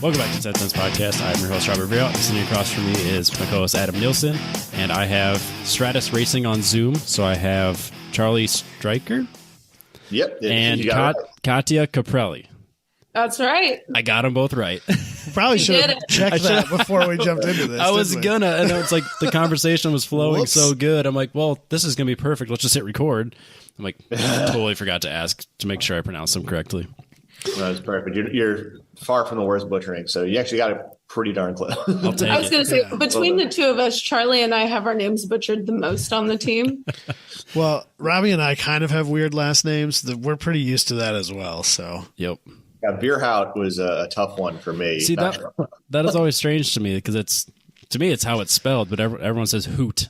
Welcome back to 10 Cents Podcast. I'm your host, Robert Vero. Sitting across from me is my co-host, Adam Nielsen. And I have Stratus Racing on Zoom. So I have Charlie Streicher. Yep. And Katia Capprelli. That's right. I got them both right. Probably should have checked that before we jumped into this. I was gonna, and it's like the conversation was flowing so good. I'm like, well, this is gonna be perfect. Let's just hit record. I'm like, totally forgot to ask to make sure I pronounced them correctly. That's perfect. You're far from the worst butchering, so you actually got it pretty darn close. I'll take I was going to say, Yeah. between the two of us, Charlie and I have our names butchered the most on the team. Well, Robbie and I kind of have weird last names. We're pretty used to that as well. So, Yep. Yeah, Beerhout was a tough one for me. See, that is always strange to me because to me it's how it's spelled, but everyone says hoot.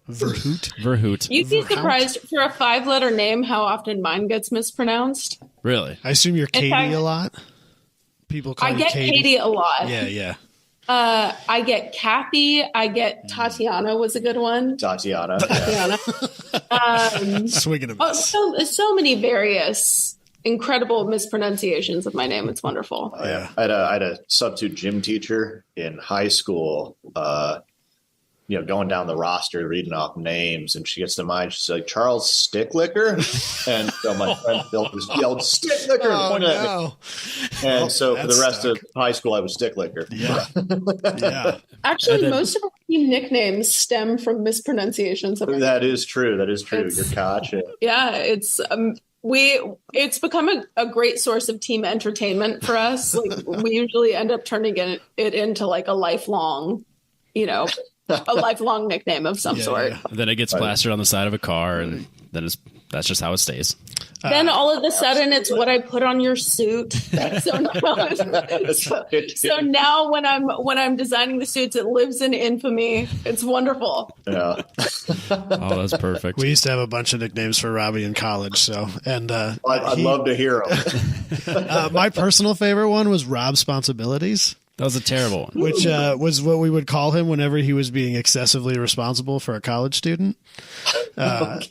Verhoot. You'd be surprised for a 5-letter name how often mine gets mispronounced. Really? I assume you're Katie fact, a lot. People call I you get Katie a lot. Yeah. I get Kathy. I get Tatiana was a good one. Tatiana. Swinging a Oh, miss. so many various incredible mispronunciations of my name. It's wonderful. Yeah. I had a substitute gym teacher in high school, going down the roster, reading off names, and she gets to mine. She's like, Charles Sticklicker. And so my friend Bill just yelled, Sticklicker! and pointed at me. no. And so for that the rest stuck. of high school, I was Sticklicker. Yeah. Actually, most of our team nicknames stem from mispronunciations of our That is true. You're It's- Katia. Yeah, it's become a great source of team entertainment for us. Like we usually end up turning it into like a lifelong nickname of some sort. Yeah. And then it gets plastered on the side of a car, and then that's just how it stays. Then all of a sudden, it's what I put on your suit. So now when I'm designing the suits, it lives in infamy. It's wonderful. Yeah. Oh, that's perfect. We used to have a bunch of nicknames for Robbie in college. So, and I'd love to hear them. my personal favorite one was Rob Sponsibilities, That was a terrible one. which was what we would call him whenever he was being excessively responsible for a college student. And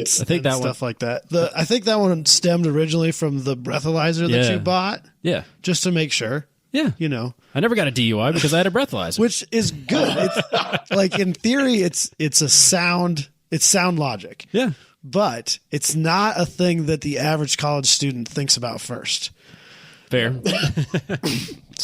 think that stuff like that. I think that one stemmed originally from the breathalyzer that Yeah. you bought, Yeah. just to make sure, Yeah. I never got a DUI because I had a breathalyzer. which is good. It's like in theory, it's sound logic. Yeah. But it's not a thing that the average college student thinks about first. Fair.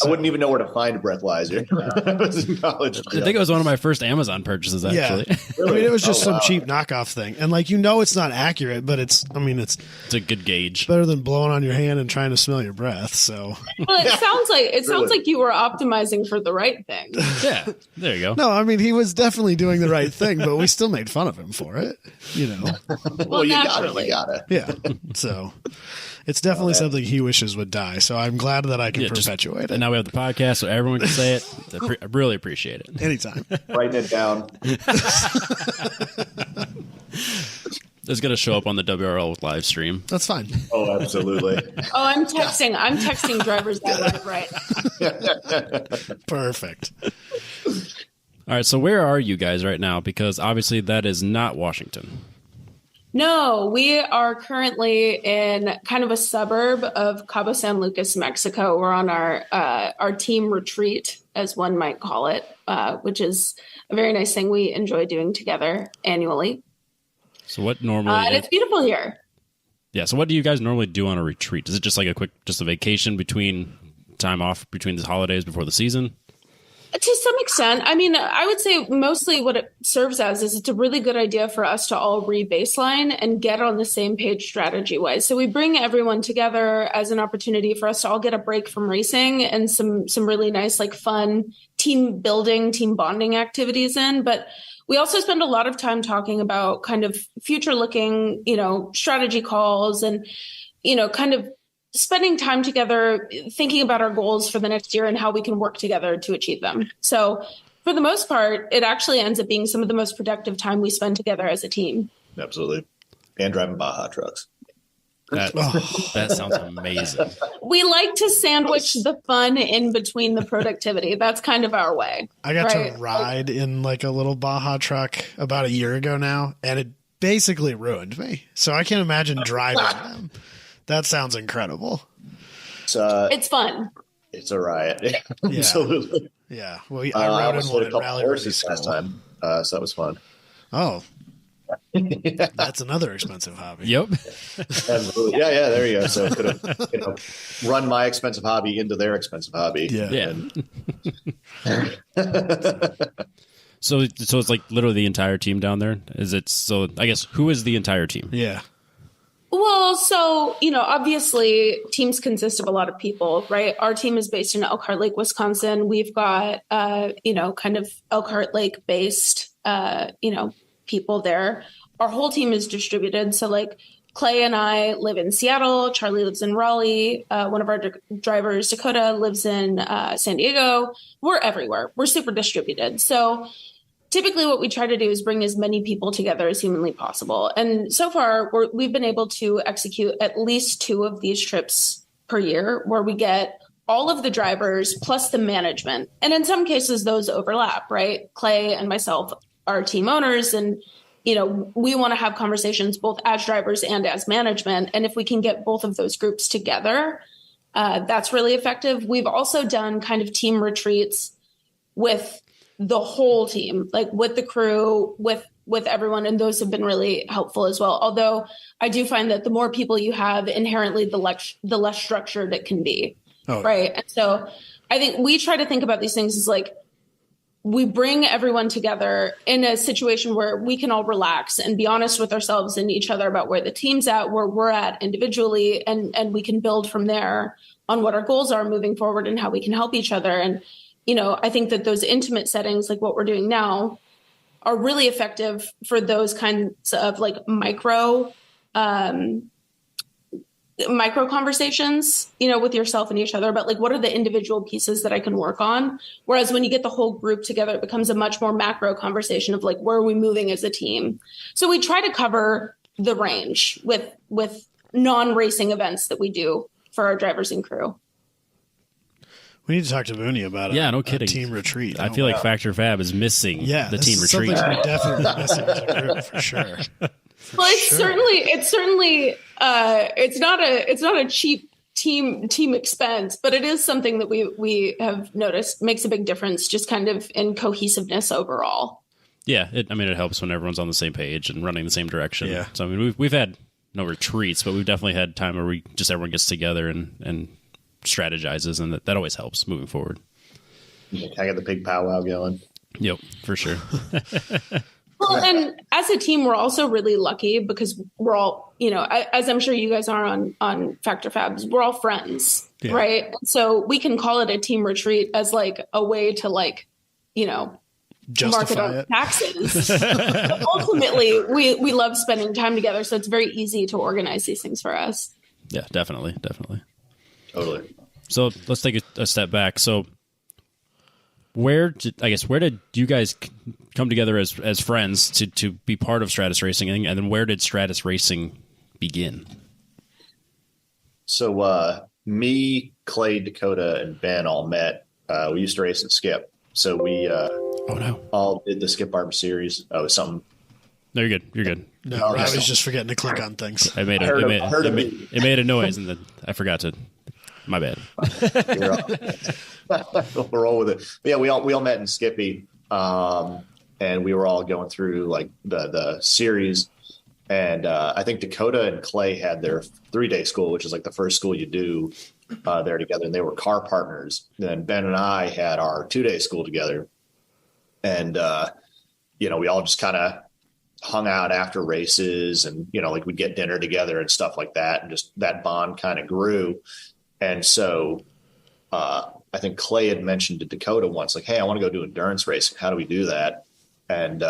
I wouldn't even know where to find a breathalyzer. I was in college. I think it was one of my first Amazon purchases, actually. Yeah. I mean, it was just Oh, some wow. cheap knockoff thing. And it's not accurate, but it's It's a good gauge. better than blowing on your hand and trying to smell your breath. So Well, it sounds Really. like you were optimizing for the right thing. Yeah. There you go. no, I mean, he was definitely doing the right thing, but we still made fun of him for it, Well, you naturally. got it. Yeah. So it's definitely something he wishes would die. So I'm glad that I can Yeah, just- perpetuate it And now we have the podcast, so everyone can say it. I really appreciate it. anytime. Writing it down. It's going to show up on the WRL live stream. That's fine. Oh, absolutely. Oh, I'm texting drivers that right. Perfect. All right, so where are you guys right now? Because obviously that is not Washington. No, we are currently in kind of a suburb of Cabo San Lucas, Mexico. We're on our team retreat, as one might call it, which is a very nice thing we enjoy doing together annually. So what normally... And it's beautiful here. Yeah, so what do you guys normally do on a retreat? Is it just like a vacation time off between the holidays before the season? To some extent. I mean, I would say mostly what it serves as is it's a really good idea for us to all re-baseline and get on the same page strategy-wise. So we bring everyone together as an opportunity for us to all get a break from racing and some really nice, like fun team building, team bonding activities in. But we also spend a lot of time talking about kind of future-looking, strategy calls and, kind of spending time together, thinking about our goals for the next year and how we can work together to achieve them. So for the most part, it actually ends up being some of the most productive time we spend together as a team. Absolutely. And driving Baja trucks. That sounds amazing. We like to sandwich the fun in between the productivity. That's kind of our way. I got right? to ride in like a little Baja truck about a year ago now, and it basically ruined me. So I can't imagine driving them. That sounds incredible. It's fun. It's a riot. Absolutely. Yeah. Well, I I rode in almost one did a at couple Rally horses Ready last School. time, so that was fun. Oh, that's another expensive hobby. Yep. Absolutely. Yeah, there you go. So could have run my expensive hobby into their expensive hobby. Yeah. So it's like literally the entire team down there. Is it? So I guess who is the entire team? Yeah. Well, so, obviously teams consist of a lot of people, right? Our team is based in Elkhart Lake, Wisconsin. We've got, kind of Elkhart Lake based, people there. Our whole team is distributed. So like Clay and I live in Seattle. Charlie lives in Raleigh. One of our drivers, Dakota, lives in San Diego. We're everywhere. We're super distributed. So typically what we try to do is bring as many people together as humanly possible. And so far, we've been able to execute at least 2 of these trips per year where we get all of the drivers plus the management. And in some cases, those overlap, right? Clay and myself are team owners, and we want to have conversations both as drivers and as management. And if we can get both of those groups together, that's really effective. We've also done kind of team retreats with the whole team, like with the crew, with everyone. And those have been really helpful as well. Although I do find that the more people you have, inherently, the less structured it can be. Oh. Right. And so I think we try to think about these things as like, we bring everyone together in a situation where we can all relax and be honest with ourselves and each other about where the team's at, where we're at individually, and we can build from there on what our goals are moving forward and how we can help each other. And, I think that those intimate settings, like what we're doing now, are really effective for those kinds of like micro conversations, with yourself and each other about like, what are the individual pieces that I can work on? Whereas when you get the whole group together, it becomes a much more macro conversation of like, where are we moving as a team? So we try to cover the range with non-racing events that we do for our drivers and crew. We need to talk to Booney about no kidding. Team retreat. I feel like Factor Fab is missing the team retreat. We're definitely missing as a group for sure. Well, it's certainly it's not a cheap team expense, but it is something that we have noticed makes a big difference, just kind of in cohesiveness overall. Yeah, it helps when everyone's on the same page and running the same direction. Yeah. So we've had no retreats, but we've definitely had time where everyone gets together and strategizes, and that always helps moving forward. I got the big powwow going. Yep, for sure. Well, and as a team, we're also really lucky because we're all, as I'm sure you guys are on Factor Fabs, we're all friends, right? So we can call it a team retreat as like a way to like, justify market our taxes. Ultimately, we love spending time together, so it's very easy to organize these things for us. Yeah, definitely. Totally. So let's take a step back. So where did you guys come together as friends to be part of Stratus Racing, and then where did Stratus Racing begin? So me, Clay, Dakota, and Ben all met. We used to race and skip. So we all did the Skip Barb series. Oh, something. No, you're good. No, I was just forgetting to click on things. It made a noise, and then I forgot to. My bad. We'll roll with it. But yeah, we all met in Skippy, and we were all going through like the series. And I think Dakota and Clay had their 3-day school, which is like the first school you do there together, and they were car partners. Then Ben and I had our 2-day school together, and we all just kind of hung out after races, and like we'd get dinner together and stuff like that, and just that bond kind of grew. And so I think Clay had mentioned to Dakota once, like, hey, I want to go do endurance racing. How do we do that? And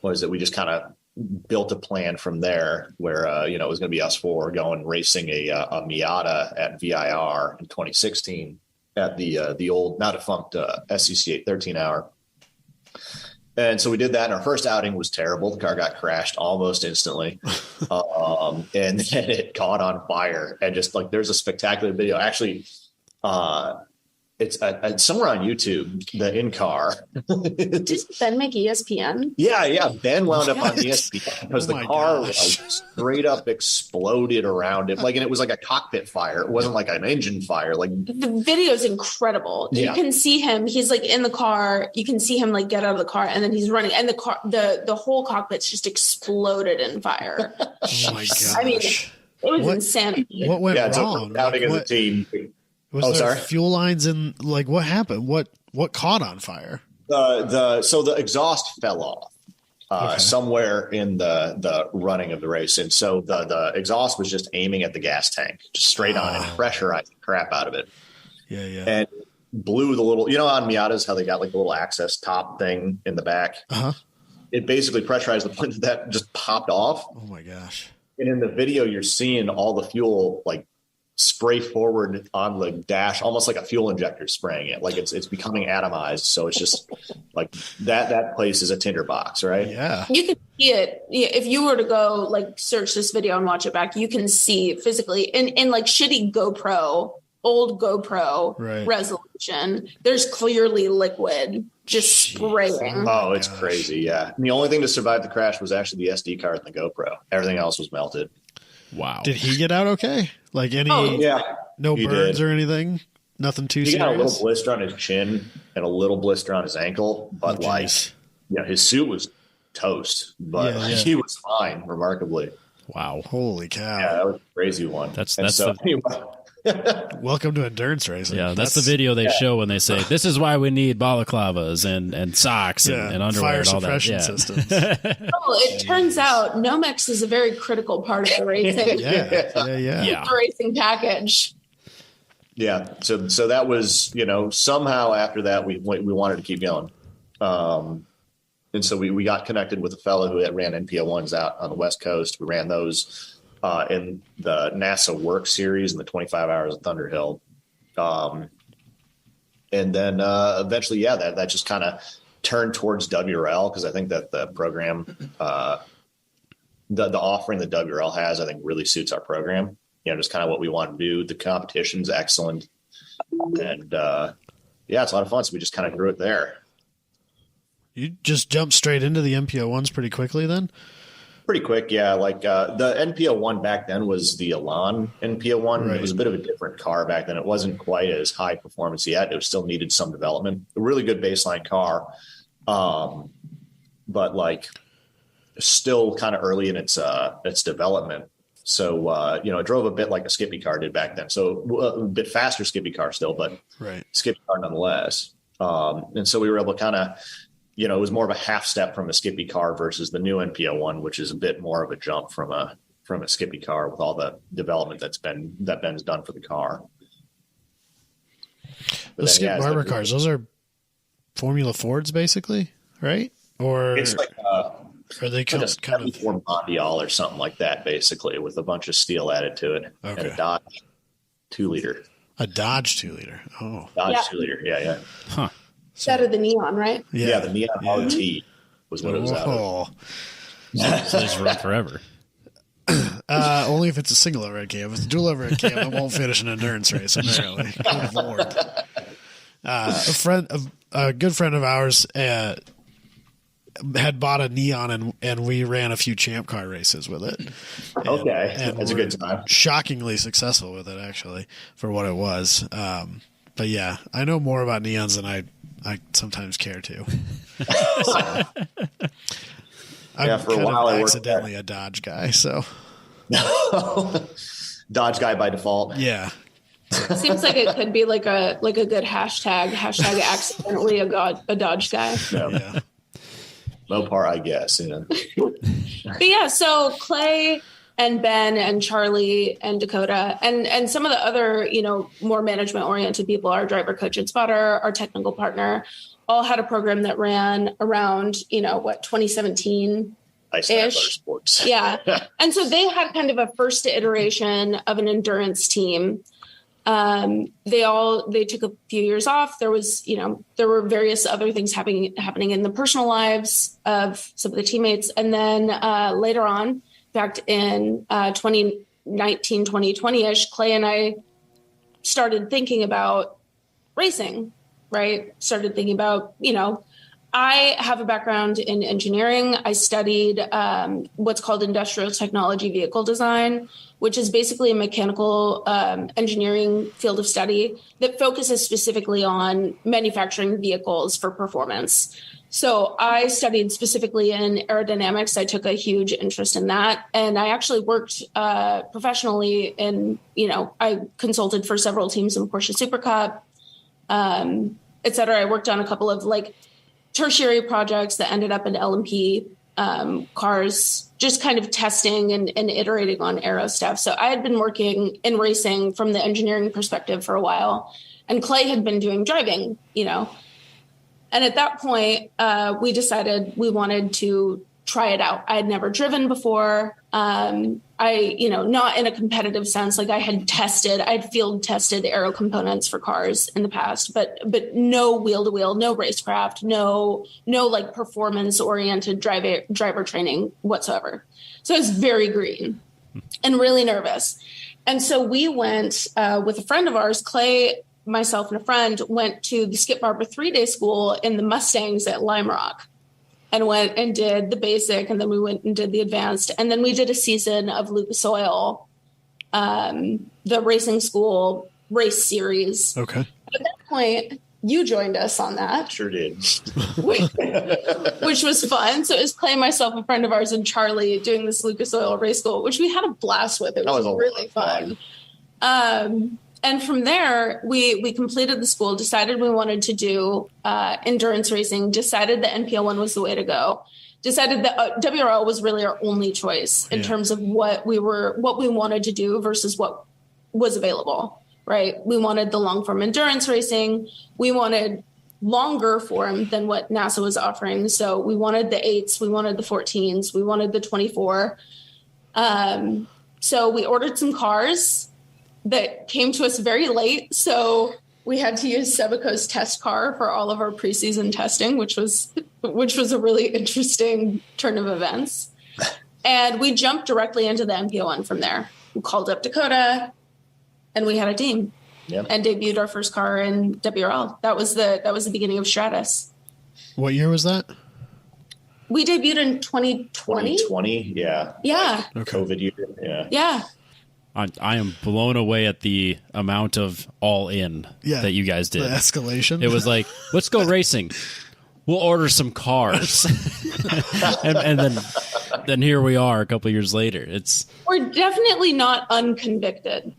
we just kind of built a plan from there where, it was going to be us 4 going racing a Miata at VIR in 2016 at the old, now defunct SCC 13 hour. And so we did that, and our first outing was terrible. The car got crashed almost instantly. And then it caught on fire. And just like, there's a spectacular video. Actually, It's somewhere on YouTube, the in-car. Did Ben make ESPN? Yeah. Ben wound up on ESPN because the car like, straight up exploded around it. And it was like a cockpit fire. It wasn't like an engine fire. The video is incredible. Yeah. You can see him. He's in the car. You can see him get out of the car, and then he's running. And the car, the whole cockpit's just exploded in fire. Oh my gosh. I mean, it was insanity. What went wrong? Doubting as a team. Was there fuel lines in what happened? What caught on fire? So the exhaust fell off somewhere in the running of the race, and so the exhaust was just aiming at the gas tank, just straight on, and pressurized the crap out of it. Yeah. And blew the little, on Miatas how they got the little access top thing in the back. It basically pressurized the point that just popped off. Oh my gosh! And in the video, you're seeing all the fuel spray forward on the dash, almost like a fuel injector spraying it. It's becoming atomized. So it's just that place is a tinderbox, right? Yeah. You can see it. If you were to go search this video and watch it back, you can see physically in shitty old GoPro resolution, there's clearly liquid just spraying. Oh, it's crazy. Yeah. And the only thing to survive the crash was actually the SD card and the GoPro. Everything else was melted. Wow. Did he get out okay? No burns or anything? Nothing too serious? He got a little blister on his chin and a little blister on his ankle, but his suit was toast, but he was fine, remarkably. Wow. Holy cow. Yeah, that was a crazy one. Welcome to endurance racing. Yeah, that's the video they show when they say, this is why we need balaclavas and socks and underwear and all that. Fire suppression systems. It turns out Nomex is a very critical part of the racing. Yeah. The racing package. Yeah. So that was, somehow after that we wanted to keep going. And so we got connected with a fellow who had ran NPO1s out on the West Coast. We ran those in the NASA Work Series in the 25 Hours of Thunderhill. And then eventually, that just kind of turned towards WRL, because I think that the program, the offering that WRL has, I think really suits our program. Just kind of what we want to do. The competition's excellent. And it's a lot of fun. So we just kind of grew it there. You just jumped straight into the NPO1s pretty quickly then? Pretty quick, yeah. The NPO1 back then was the Elan NPO1. Right. It was a bit of a different car back then. It wasn't quite as high performance yet. It still needed some development. A really good baseline car, but still kind of early in its development. So it drove a bit like a Skippy car did back then. So a bit faster Skippy car still, but Skippy car nonetheless. And so we were able to kind of. It was more of a half step from a Skippy car versus the new NPO1, which is a bit more of a jump from a Skippy car with all the development that Ben's done for the car. The Skip Barber cars, those are Formula Fords basically, right? Or it's are they kind of Mondial or something like that, basically, with a bunch of steel added to it and a Dodge 2-liter. A Dodge 2-liter. Oh, Dodge 2-liter. Yeah. Huh. Better than Neon, right? Yeah, the Neon RT was what it was out of. So just run forever. Only if it's a single overhead cam. If it's a dual overhead cam, it won't finish an endurance race, apparently. Good Lord. A good friend of ours had bought a Neon, and we ran a few champ car races with it. And that's a good time. Shockingly successful with it, actually, for what it was. But yeah, I know more about Neons than I sometimes care to. I'm for a while I accidentally a Dodge guy, so Dodge guy by default. Yeah. Seems like it could be like a good hashtag accidentally a Dodge guy. Yeah. Mopar, I guess. But yeah, so Clay and Ben and Charlie and Dakota and some of the other, more management oriented people, our driver, coach, and spotter, our technical partner, all had a program that ran around, 2017 ish. Yeah. And so they had kind of a first iteration of an endurance team. They took a few years off. There was, there were various other things happening in the personal lives of some of the teammates. And then later on, in fact, in 2019, 2020-ish, Clay and I started thinking about, racing, right? Started thinking about, I have a background in engineering. I studied what's called industrial technology vehicle design, which is basically a mechanical engineering field of study that focuses specifically on manufacturing vehicles for performance. So I studied specifically in aerodynamics. I took a huge interest in that. And I actually worked professionally in, I consulted for several teams in Porsche Super Cup, et cetera. I worked on a couple of tertiary projects that ended up in LMP cars, just kind of testing and iterating on aero stuff. So I had been working in racing from the engineering perspective for a while, and Clay had been doing driving, And at that point, we decided we wanted to try it out. I had never driven before. Not in a competitive sense. I had field tested aero components for cars in the past, but no wheel to wheel, no racecraft, no performance oriented driver training whatsoever. So I was very green and really nervous. And so we went with a friend of ours, Clay, myself and a friend went to the Skip Barber 3-day school in the Mustangs at Lime Rock. And went and did the basic, and then we went and did the advanced. And then we did a season of Lucas Oil, the racing school race series. Okay. At that point, you joined us on that. Sure did. which was fun. So it was Clay, myself, a friend of ours, and Charlie doing this Lucas Oil race school, which we had a blast with. It was really fun. And from there, we completed the school, decided we wanted to do endurance racing, decided that NPL1 was the way to go, decided that WRL was really our only choice in terms of what we wanted to do versus what was available, right? We wanted the long form endurance racing. We wanted longer form than what NASA was offering. So we wanted the 8s, we wanted the 14s, we wanted the 24. So we ordered some cars that came to us very late. So we had to use Sebaco's test car for all of our preseason testing, which was a really interesting turn of events. And we jumped directly into the MPO1 from there. We called up Dakota and we had a team and debuted our first car in WRL. That was the beginning of Stratus. What year was that? We debuted in 2020. 2020, yeah. Yeah. Okay. COVID year, yeah. Yeah. I am blown away at the amount of all in that you guys did. The escalation. It was like, let's go racing. We'll order some cars. and then here we are a couple of years later. We're definitely not unconvicted.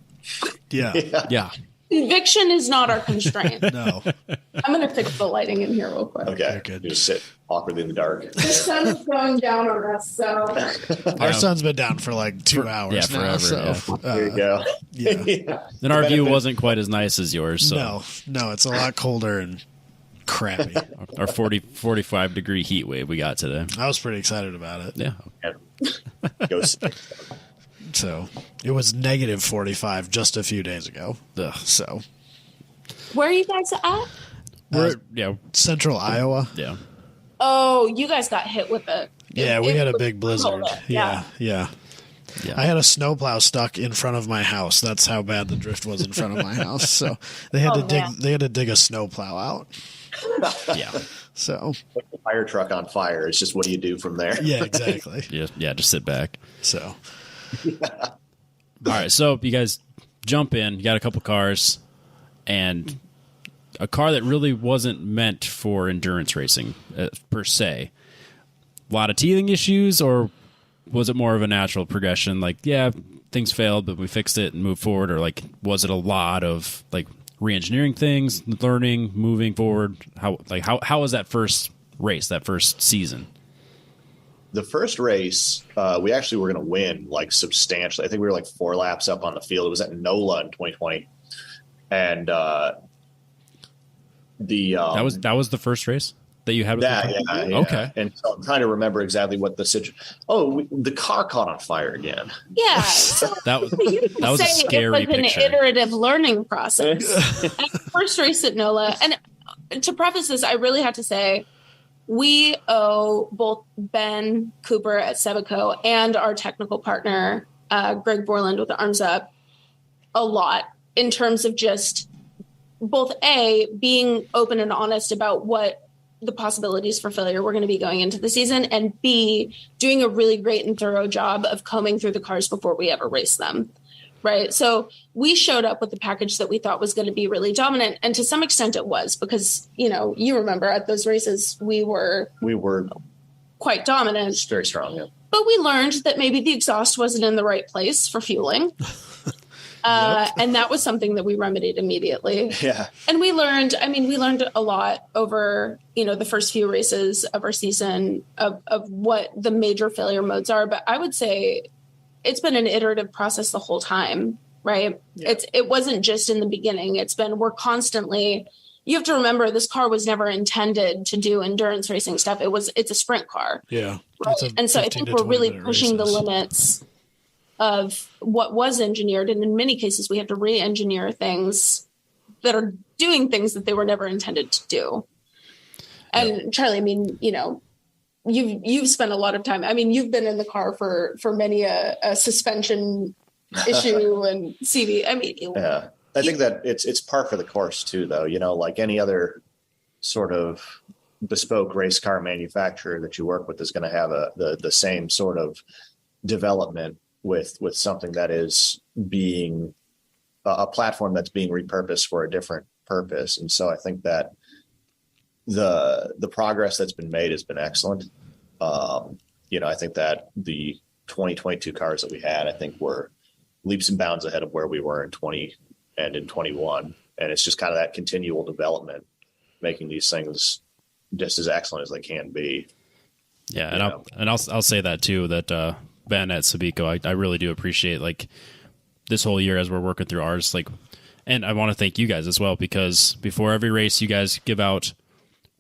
Yeah. Conviction is not our constraint. No. I'm going to fix the lighting in here real quick. Okay. Good. You just sit awkwardly in the dark. The sun is going down on us, so. Our sun's been down for 2 hours now. forever, So, There you go. yeah. Then our view wasn't quite as nice as yours. So. No, it's a lot colder and crappy. Our 45 degree heat wave we got today. I was pretty excited about it. Yeah. Go sit. So it was negative 45 just a few days ago. So Where are you guys at? We're central Iowa. Yeah. Oh, you guys got hit with it. Yeah, we had a big blizzard. cold. Yeah. Yeah. I had a snowplow stuck in front of my house. That's how bad the drift was in front of my house. So they had They had to dig a snowplow out. Yeah. So Put the fire truck on fire. It's just what do you do from there? yeah, exactly. Yeah. Just sit back. So All right, so you guys jump in. You got a couple cars, and a car that really wasn't meant for endurance racing per se. A lot of teething issues, or was it more of a natural progression? Things failed, but we fixed it and moved forward, or was it a lot of re-engineering things, learning, moving forward? How was that first race, that first season? The first race, we actually were going to win substantially. I think we were 4 laps up on the field. It was at NOLA in 2020, and that was the first race that you had with the car? Yeah. Okay. And so I'm trying to remember exactly what the situation. Oh, the car caught on fire again. Yeah. So That was a scary it was picture. an iterative learning process. At the first race at NOLA, and to preface this, I really have to say, we owe both Ben Cooper at Sebaco and our technical partner, Greg Borland with Arms Up, a lot in terms of just both being open and honest about what the possibilities for failure were going to be going into the season, and B, doing a really great and thorough job of combing through the cars before we ever race them. Right. So we showed up with the package that we thought was going to be really dominant. And to some extent it was, because, you remember at those races, we were quite dominant. It's very strong. Yeah. But we learned that maybe the exhaust wasn't in the right place for fueling. And that was something that we remedied immediately. Yeah. And we learned a lot over, the first few races of our season of what the major failure modes are. But I would say it's been an iterative process the whole time, right? Yeah. It wasn't just in the beginning. We're constantly, you have to remember, this car was never intended to do endurance racing stuff. It's a sprint car. Yeah. Right? And so I think we're really pushing the limits of what was engineered. And in many cases, we have to re-engineer things that are doing things that they were never intended to do. And Charlie, you've spent a lot of time. You've been in the car for many a suspension issue and CV. Yeah, I think that it's par for the course too, though. Like any other sort of bespoke race car manufacturer that you work with is going to have the same sort of development with something that is being a platform that's being repurposed for a different purpose. And so I think that the progress that's been made has been excellent. I think that the 2022 cars that we had, I think, were leaps and bounds ahead of where we were in 20 and in 21. And it's just kind of that continual development, making these things just as excellent as they can be. Yeah. I'll say that too, that, Ben at Sabico, I really do appreciate this whole year as we're working through ours, and I want to thank you guys as well, because before every race, you guys give out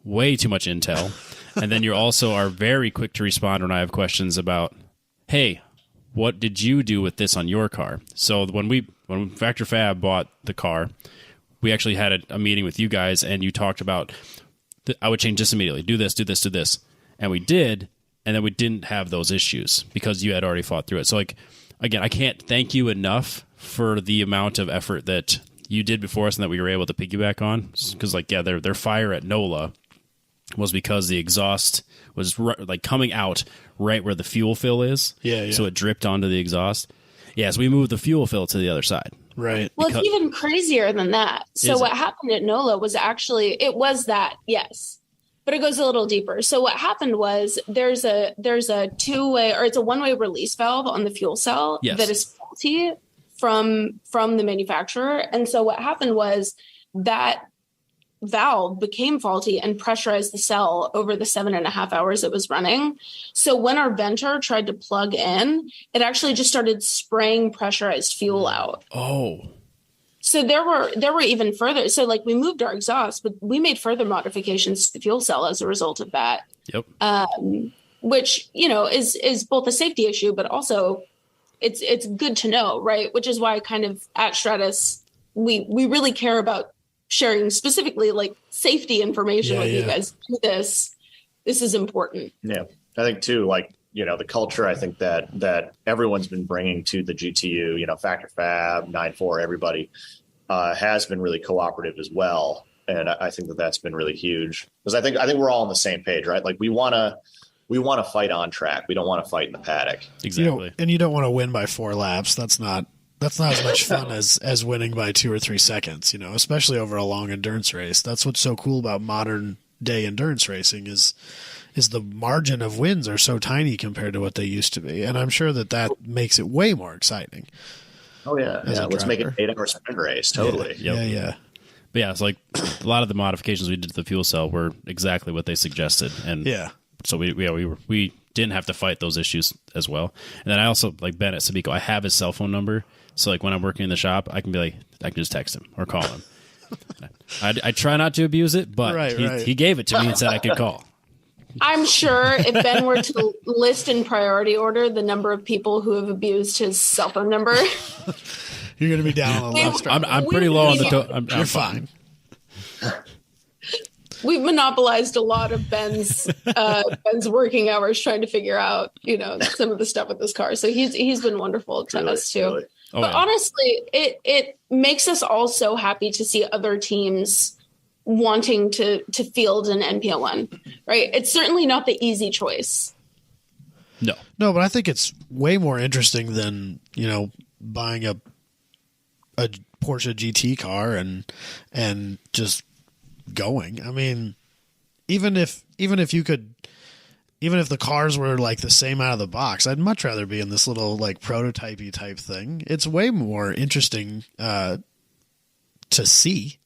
way too much intel. And then you also are very quick to respond when I have questions about, hey, what did you do with this on your car? So when Factor Fab bought the car, we actually had a meeting with you guys, and you talked about, I would change this immediately. Do this, do this, do this. And we did, and then we didn't have those issues because you had already fought through it. So, again, I can't thank you enough for the amount of effort that you did before us and that we were able to piggyback on. Because, their fire at NOLA was because the exhaust was coming out right where the fuel fill is. Yeah. So it dripped onto the exhaust. Yeah, so we moved the fuel fill to the other side. Right. Well, it's even crazier than that. So what happened at NOLA was it was that, yes, but it goes a little deeper. So what happened was there's a two-way, or it's a one-way release valve on the fuel cell that is faulty from the manufacturer. And so what happened was that valve became faulty and pressurized the cell over the 7.5 hours it was running. So when our venter tried to plug in, it actually just started spraying pressurized fuel out. Oh. So there were even further. So we moved our exhaust, but we made further modifications to the fuel cell as a result of that. Yep. Which, is both a safety issue, but also it's good to know, right? Which is why kind of at Stratus, we really care about sharing specifically safety information with you guys. Do this. This is important. Yeah. I think too, the culture, I think that everyone's been bringing to the GTU, Factor Fab, 9.4, everybody has been really cooperative as well. And I think that's been really huge, because I think we're all on the same page, right? We want to fight on track. We don't want to fight in the paddock. Exactly. And you don't want to win by 4 laps. That's not as much fun as winning by 2 or 3 seconds, especially over a long endurance race. That's what's so cool about modern day endurance racing is the margin of wins are so tiny compared to what they used to be. And I'm sure that makes it way more exciting. Oh yeah. Yeah. Let's make it an 8-hour sprint race. Totally. Yeah. But yeah, it's a lot of the modifications we did to the fuel cell were exactly what they suggested. And so we didn't have to fight those issues as well. And then I also, Ben at Sabico, I have his cell phone number. So when I'm working in the shop, I can just text him or call him. I try not to abuse it, but he gave it to me and said I could call. I'm sure if Ben were to list in priority order the number of people who have abused his cell phone number, you're going to be down on the left. I'm pretty low on the you're fine. We've monopolized a lot of Ben's working hours trying to figure out, some of the stuff with this car. So he's been wonderful to us too. Really. Oh, But yeah. honestly, it makes us all so happy to see other teams wanting to field an NPO1, right? It's certainly not the easy choice. No. No, but I think it's way more interesting than, buying a Porsche GT car and just going. I mean, even if the cars were like the same out of the box, I'd much rather be in this little like prototypey type thing. It's way more interesting to see.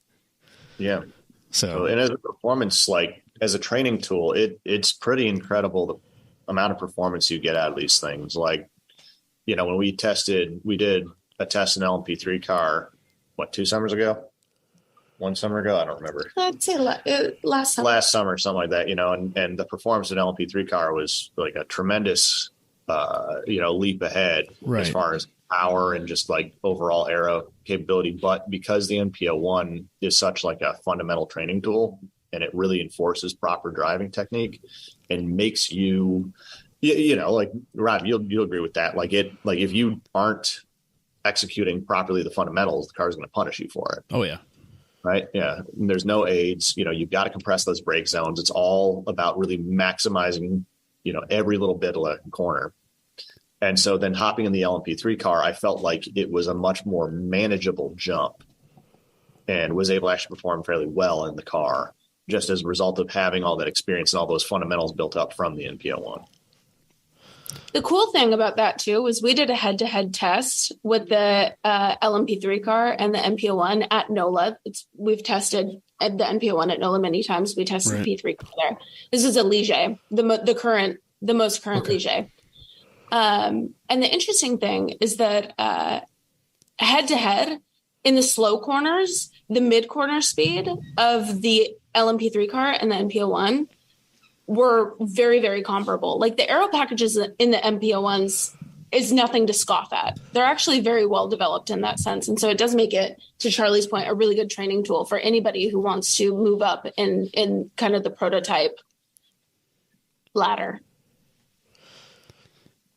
Yeah. So, And as a performance, like as a training tool, it's pretty incredible the amount of performance you get out of these things. Like, when we did a test in an LMP3 car, 2 summers ago? 1 summer ago? I don't remember. I'd say last summer. Last summer, something like that, and the performance of an LMP3 car was like a tremendous, leap ahead Right. as far as power and just like overall aero capability. But because the NPO1 is such like a fundamental training tool and it really enforces proper driving technique and makes you, like Rob, you'll agree with that. Like if you aren't executing properly the fundamentals, the car's going to punish you for it. Oh, yeah. Right. Yeah. And there's no aids. You've got to compress those brake zones. It's all about really maximizing, every little bit of a corner. And so then hopping in the LMP3 car, I felt like it was a much more manageable jump and was able to actually perform fairly well in the car, just as a result of having all that experience and all those fundamentals built up from the NPO1. The cool thing about that too was we did a head-to-head test with the LMP3 car and the NPO1 at NOLA. We've tested the NPO1 at NOLA many times. We tested Right. the P3 car there. This is a Ligier, the most current Okay. Ligier. And the interesting thing is that head-to-head in the slow corners, the mid-corner speed of the LMP3 car and the NPO1 were very, very comparable. Like the aero packages in the NPO1s is nothing to scoff at. They're actually very well developed in that sense. And so it does make it, to Charlie's point, a really good training tool for anybody who wants to move up in kind of the prototype ladder.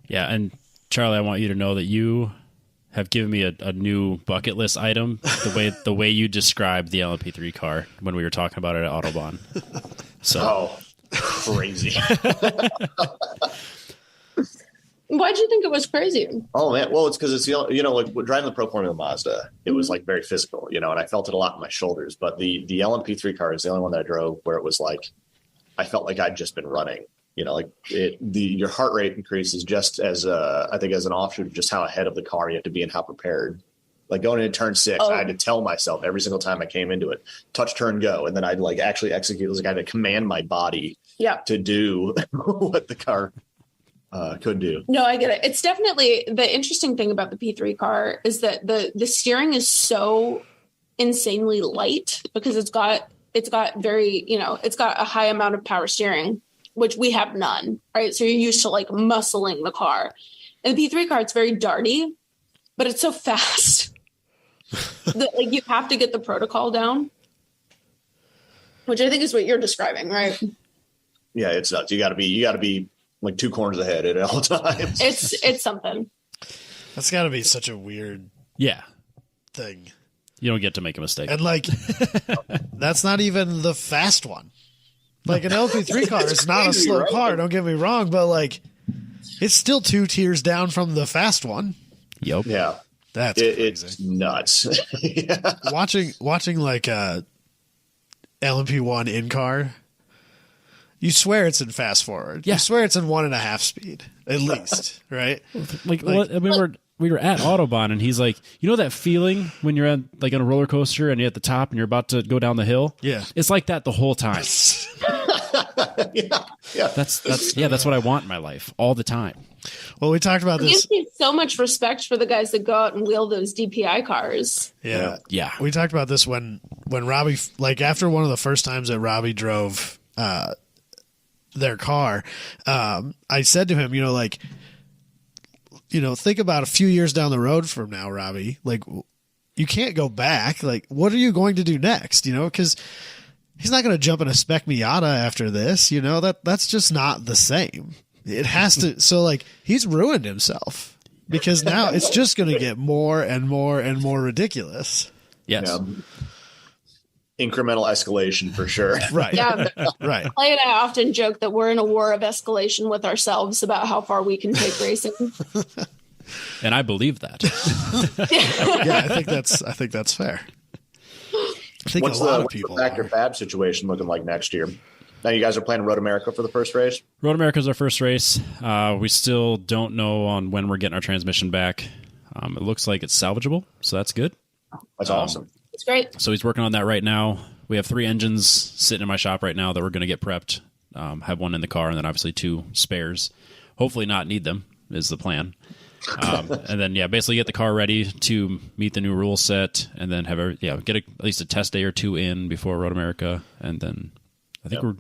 Yeah, and Charlie, I want you to know that you have given me a new bucket list item. The way you described the LMP3 car when we were talking about it at Autobahn. So, Crazy. Why'd you think it was crazy? Oh man, well, it's because it's like driving the Pro Formula Mazda. It was like very physical, and I felt it a lot in my shoulders. But the LMP3 car is the only one that I drove where it was like I felt like I'd just been running. Your heart rate increases just as I think as an offshoot of just how ahead of the car you have to be and how prepared. Like going into turn 6, I had to tell myself every single time I came into it, touch, turn, go, and then I'd like actually execute. It was like I had to command my body to do what the car could do. No, I get it. It's definitely the interesting thing about the P3 car is that the steering is so insanely light because it's got very, it's got a high amount of power steering, which we have none, right? So you're used to like muscling the car. And the P3 car, it's very darty, but it's so fast that like you have to get the protocol down, which I think is what you're describing, right? Yeah, it's nuts. You gotta be like 2 corners ahead at all times. It's something. that's got to be such a weird yeah, thing. you don't get to make a mistake. And like, that's not even the fast one. Like an LP3 car is not a crazy, slow right? car. Don't get me wrong, but like, it's still 2 tiers down from the fast one. Yep. Yeah, That's crazy. it's nuts. Yeah. Watching like a LMP1 in car. You swear it's in fast forward. Yeah. You swear it's in 1.5 speed at least, right? Like I mean, we were at Autobahn, and he's like, that feeling when you're on a roller coaster and you're at the top and you're about to go down the hill. Yeah. It's like that the whole time. Yeah. That's what I want in my life all the time. Well, we talked about It this. gives me so much respect for the guys that go out and wheel those DPI cars. Yeah. Yeah. We talked about this when Robbie, like after one of the first times that Robbie drove their car, I said to him, think about a few years down the road from now, Robbie, like you can't go back. Like, what are you going to do next? Because he's not going to jump in a spec Miata after this, that's just not the same. It has to. So like he's ruined himself. because now it's just going to get more and more and more ridiculous. Yes. Yeah. Incremental escalation for sure. Right. Yeah. Right. Clay and I often joke that we're in a war of escalation with ourselves about how far we can take racing. And I believe that. Yeah, I think that's fair. I think What's a lot the of people Factor are. Fab situation looking like next year? Now you guys are playing Road America for the first race. Road America's our first race. We still don't know on when we're getting our transmission back. It looks like it's salvageable, so that's good. That's awesome. It's great. So he's working on that right now. We have 3 engines sitting in my shop right now that we're going to get prepped. Have one in the car, and then obviously 2 spares. Hopefully not need them is the plan. And then basically get the car ready to meet the new rule set, and then have get at least a test day or 2 in before Road America, and then I think we're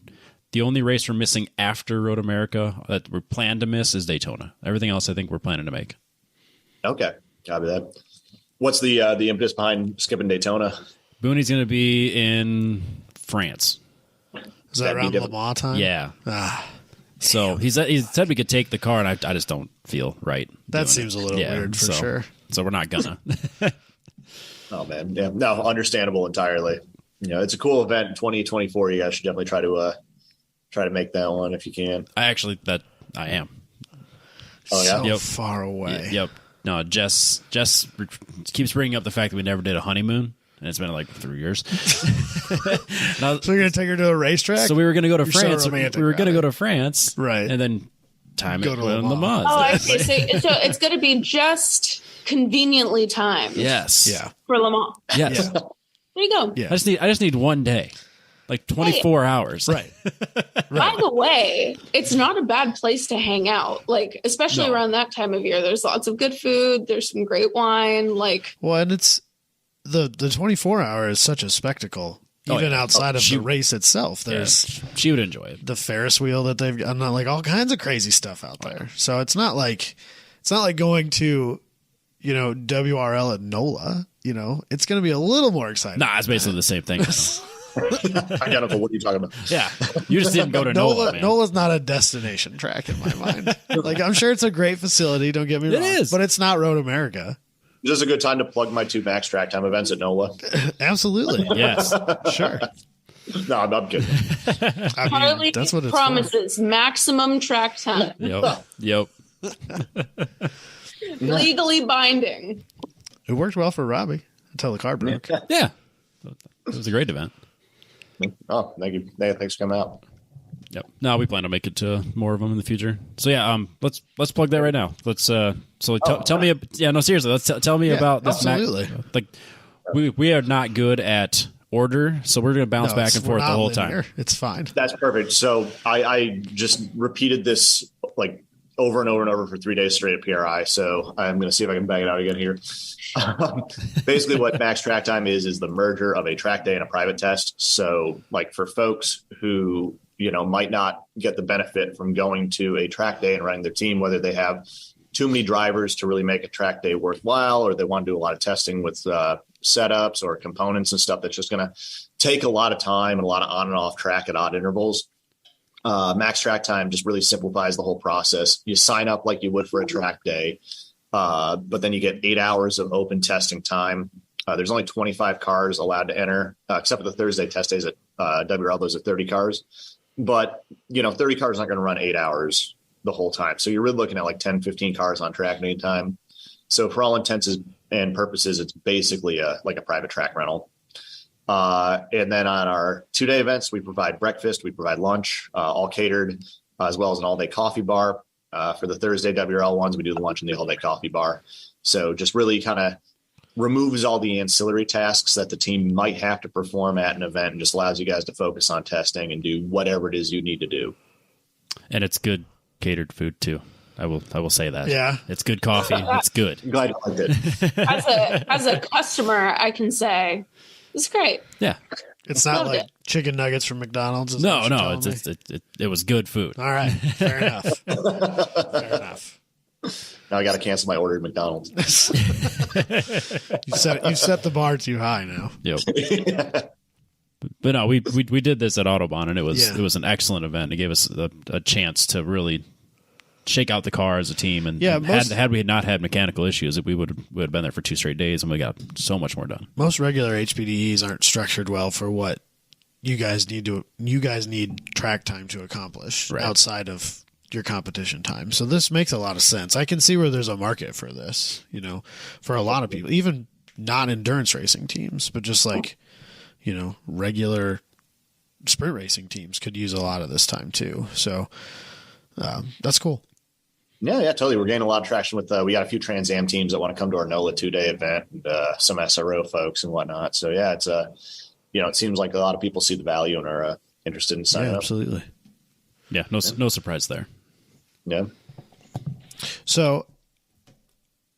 the only race we're missing after Road America that we're planned to miss is Daytona. Everything else I think we're planning to make. Okay, copy that. What's the impetus behind skipping Daytona? Booney's going to be in France. Is that around Le Mans time? Yeah. Ah, So he said we could take the car, and I just don't feel right. that doing seems it. a little weird for sure. So we're not gonna. Oh man, yeah, no, understandable entirely. It's a cool event in 2024. You guys should definitely try to make that one if you can. I am. Oh yeah, So Yep. far away. Yep. No, Jess keeps bringing up the fact that we never did a honeymoon, and it's been like 3 years. So you're going to take her to a racetrack? So we were going to go to You're so France. romantic We were going to about go to France, Right. And then time Go it to went Le Le Mans. Mans. Oh, I see. So it's going to be just conveniently timed Yes. Yeah. for Le Mans. Yes. Yeah. There you go. Yeah. I just need one day, like 24 hours. Right. By the way, it's not a bad place to hang out. Like, especially No. around that time of year. There's lots of good food. There's some great wine. Like, Well, and it's the 24 hour is such a spectacle. Oh, Even yeah. outside of She- the race itself, there's She would enjoy it. the Ferris wheel that they've got, like all kinds of crazy stuff out there. So it's not like going to, WRL at NOLA. It's going to be a little more exciting. Nah, it's basically the same thing. identical. What are you talking about? Yeah, you just didn't go to NOLA, man. NOLA's not a destination track in my mind. Like, I'm sure it's a great facility. Don't get me wrong. is. But it's not Road America. Is this a good time to plug my 2 Max Track Time events at NOLA? Absolutely. Yes. Sure. No, I'm kidding. I Harley mean, that's what it's for. promises maximum track time, Yep. legally binding. It worked well for Robbie until the car broke. Yeah. It was a great event. Oh, thank you. Hey, thanks for coming out. Yep. No, we plan to make it to more of them in the future. So yeah, let's plug that right now. Let's tell me. Yeah, no, seriously. Let's tell me about this. absolutely. Like we are not good at order, so we're gonna bounce back and we're forth the not whole linear. time. It's fine. That's perfect. So I just repeated this like over and over and over for 3 days straight at PRI. So I'm going to see if I can bang it out again here. Basically, what Max Track Time is the merger of a track day and a private test. So, like for folks who might not get the benefit from going to a track day and running their team, whether they have too many drivers to really make a track day worthwhile, or they want to do a lot of testing with setups or components and stuff that's just going to take a lot of time and a lot of on and off track at odd intervals. Max Track Time just really simplifies the whole process. You sign up like you would for a track day, but then you get 8 hours of open testing time. There's only 25 cars allowed to enter, except for the Thursday test days at WRL. Those are 30 cars. But, 30 cars aren't going to run 8 hours the whole time. So you're really looking at like 10, 15 cars on track at any time. So for all intents and purposes, it's basically like a private track rental. And then on our 2-day events, we provide breakfast, we provide lunch, all catered, as well as an all-day coffee bar. For the Thursday WRL ones, we do the lunch and the all-day coffee bar. So just really kind of removes all the ancillary tasks that the team might have to perform at an event and just allows you guys to focus on testing and do whatever it is you need to do. And it's good catered food too. I will say that. Yeah. It's good coffee. It's good. I'm glad you liked it. As a customer, I can say it's great. Yeah. It's not Loved like it. chicken nuggets from McDonald's. is No, what you're telling me? it was good food. All right. Fair enough. Fair enough. Now I got to cancel my order at McDonald's. You set the bar too high now. Yep. But no, we did this at Autobahn, and it was Yeah. it was an excellent event. It gave us a chance to really shake out the car as a team. And Yeah, had we not had mechanical issues, we would have been there for 2 straight days, and we got so much more done. Most regular HPDEs aren't structured well for what you guys need track time to accomplish outside of your competition time. So this makes a lot of sense. I can see where there's a market for this, for a lot of people, even not endurance racing teams, but just like, regular sprint racing teams could use a lot of this time too. So that's cool. Yeah, totally. We're gaining a lot of traction with, we got a few Trans Am teams that want to come to our NOLA 2-day event, and some SRO folks and whatnot. So yeah, it's it seems like a lot of people see the value and are interested in signing up. Absolutely. Yeah, no surprise there. Yeah. So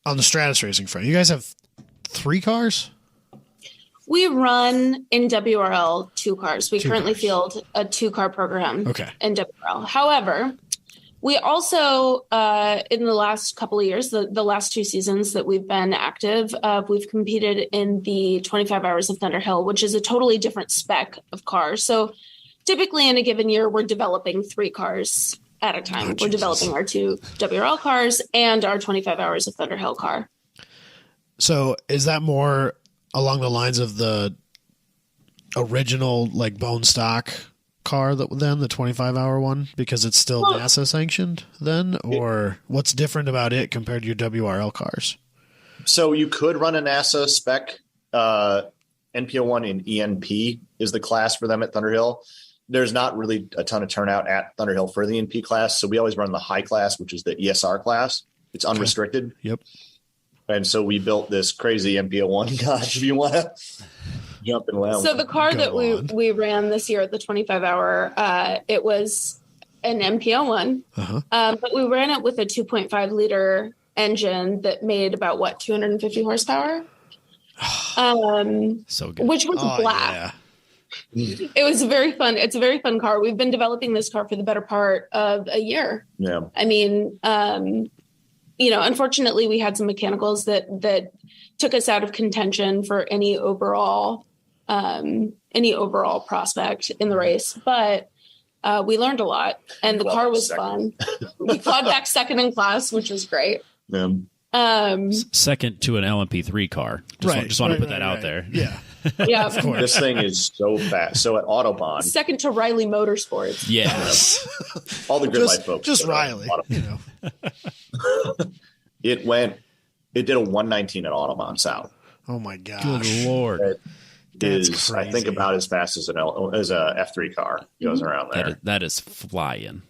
on the Stratus Racing front, you guys have 3 cars? We run in WRL 2 cars. We currently field a 2-car program in WRL. However, we also, in the last couple of years, the last 2 seasons that we've been active, we've competed in the 25 Hours of Thunderhill, which is a totally different spec of cars. So typically in a given year, we're developing 3 cars at a time. We're developing our 2 WRL cars and our 25 Hours of Thunderhill car. So is that more along the lines of the original bone stock car the 25-hour one, because it's still NASA sanctioned then, or what's different about it compared to your WRL cars? So you could run a NASA spec. NPO1 and ENP is the class for them at Thunderhill. There's not really a ton of turnout at Thunderhill for the ENP class, so we always run the high class, which is the ESR class. It's unrestricted. Yep. And so we built this crazy NPO1. Gosh, if you want to jump in loud. So the car that we ran this year at the 25-hour, it was an NPO1, but we ran it with a 2.5 liter engine that made about 250 horsepower. So good. Which was black. Yeah. It was very fun. It's a very fun car. We've been developing this car for the better part of a year. Yeah. I mean, unfortunately we had some mechanicals that took us out of contention for any overall prospect in the race, but we learned a lot, and the car was fun. We clawed back second in class, which was great. Yeah. Second to an LMP3 car. Just want to put that out there. Yeah. Yeah, of course. This thing is so fast. So at Autobahn, second to Riley Motorsports. Yes. All the Grid Light folks. Just Riley. It did a 119 at Autobahn South. Oh my gosh. Good Lord. It is, I think, about as fast as a F3 car goes around there. That is flying.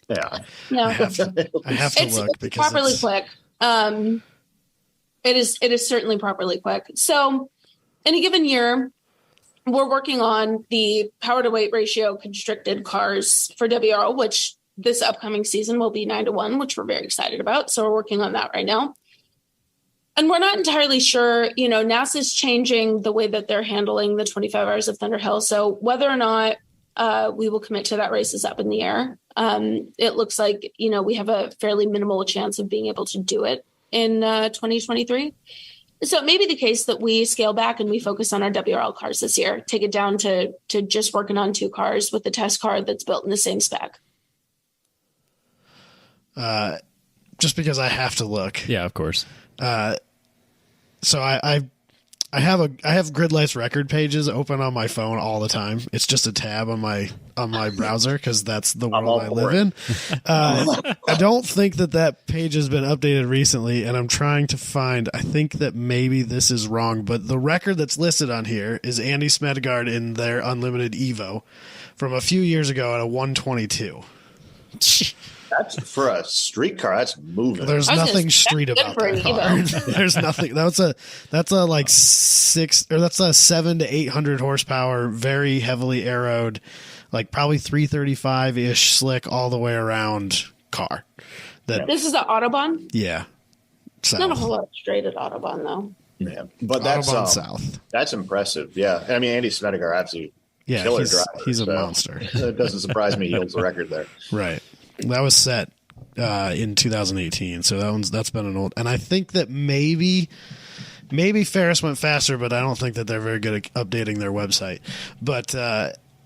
Yeah. No. I have to look because it's properly quick. It is certainly properly quick. So in a given year, we're working on the power to weight ratio constricted cars for WRL, which this upcoming season will be 9-1, which we're very excited about. So we're working on that right now. And we're not entirely sure, NASA's changing the way that they're handling the 25 Hours of Thunderhill. So whether or not we will commit to that race is up in the air. It looks like, we have a fairly minimal chance of being able to do it in 2023. So it may be the case that we scale back and we focus on our WRL cars this year, take it down to just working on 2 cars with the test car that's built in the same spec. Just because I have to look. Yeah, of course. So I have Grid Light's record pages open on my phone all the time. It's just a tab on my browser because that's the world I live in. I don't think that page has been updated recently, and I'm trying to find. I think that maybe this is wrong, but the record that's listed on here is Andy Smedegard in their Unlimited Evo from a few years ago at a 122. That's for a street car. That's moving. There's nothing street about that car. There's nothing. That's a 700 to 800 horsepower, very heavily aeroed, probably 335 ish slick all the way around car. This is the Autobahn. Yeah, It's not a whole lot straight at Autobahn though. Yeah, but that's Autobahn South. That's impressive. Yeah, I mean Andy Smedegard, absolutely killer driver. He's a monster. It doesn't surprise me he holds the record there. Right. That was set in 2018, so that's been an old. And I think that maybe Ferris went faster, but I don't think that they're very good at updating their website. But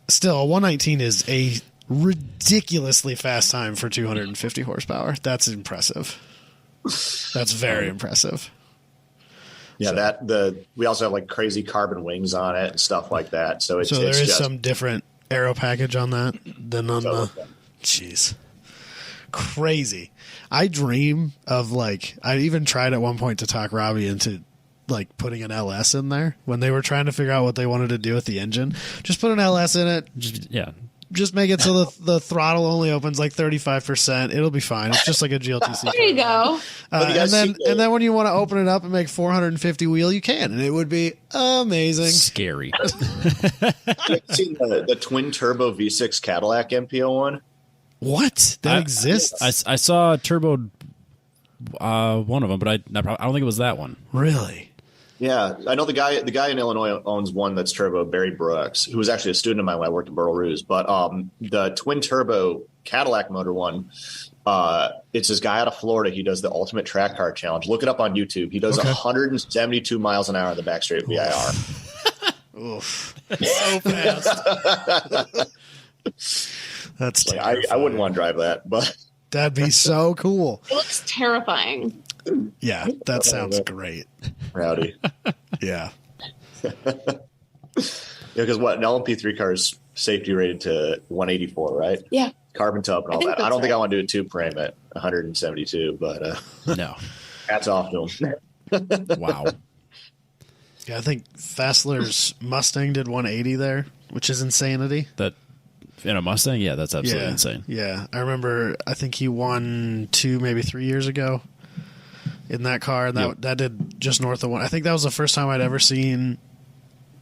still, a 119 is ridiculously fast time for 250 horsepower. That's impressive. That's very impressive. Yeah, we also have like crazy carbon wings on it and stuff like that. So there is some different aero package on that than on the. Jeez, crazy. I dream of like I even tried at one point to talk Robbie into like putting an LS in there when they were trying to figure out what they wanted to do with the engine. Just put an LS in it. Just make it so the throttle only opens like 35%. It'll be fine. It's just like a GLTC. There you go. And then when you want to open it up and make 450 wheel, you can, and it would be amazing. Scary. Have you seen the twin turbo V6 Cadillac MPO one? What? That exists? I saw a turbo one of them, but I don't think it was that one. Really? Yeah, I know the guy in Illinois owns one that's turbo, Barry Brooks, who was actually a student of mine when I worked at Burl Ruse. But the twin turbo Cadillac motor one, it's this guy out of Florida. He does the Ultimate Track Car Challenge. Look it up on YouTube. He does 172 miles an hour on the back straight VIR. Oof. So fast. That's like, I wouldn't want to drive that, but that'd be so cool. It looks terrifying. Yeah, that sounds great. Rowdy. Yeah. Because an LMP3 car is safety rated to 184, right? Yeah. Carbon tub and all that. I don't think I want to do a tube frame at 172, but no. Hats off to him. Wow. Yeah, I think Fassler's Mustang did 180 there, which is insanity. That in a Mustang? Yeah, that's absolutely insane. Yeah. I remember, I think he won 2, maybe 3 years ago in that car. And that did just north of one. I think that was the first time I'd ever seen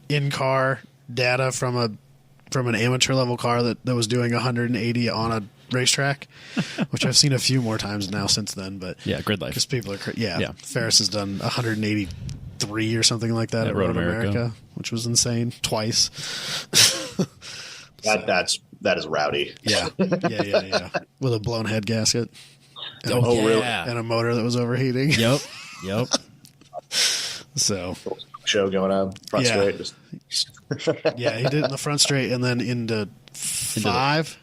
in-car data from an amateur level car that was doing 180 on a racetrack, which I've seen a few more times now since then. But yeah, grid life. Because people are Ferris has done 183 or something like that at Road America, which was insane twice. That is rowdy. Yeah. With a blown head gasket. Really? And a motor that was overheating. Yep. So show going on front straight. Yeah, he did it in the front straight and then into 5.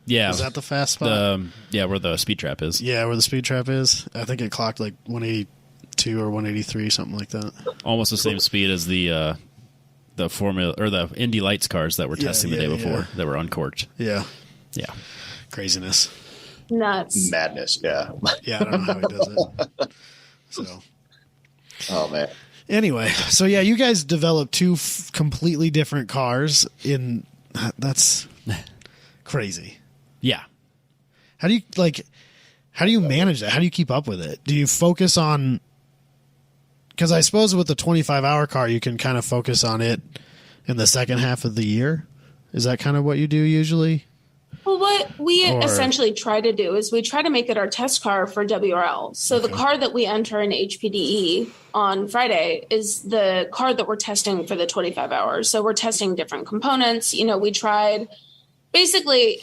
Yeah. Is that the fast spot? Where the speed trap is. Yeah, where the speed trap is. I think it clocked like 182 or 183, something like that. Almost the same speed as the Formula or the Indy Lights cars that were testing the day before that were uncorked. Yeah. Craziness. Nuts. Madness. Yeah. Yeah, I don't know how he does it. So. Oh man. Anyway, so yeah, you guys developed 2 completely different cars. That's crazy. Yeah. How do you manage that? How do you keep up with it? Do you focus on? Because I suppose with the 25-hour car, you can kind of focus on it in the second half of the year. Is that kind of what you do usually? Well, what we essentially try to do is we try to make it our test car for WRL. So the car that we enter in HPDE on Friday is the car that we're testing for the 25 hours. So we're testing different components. We tried basically,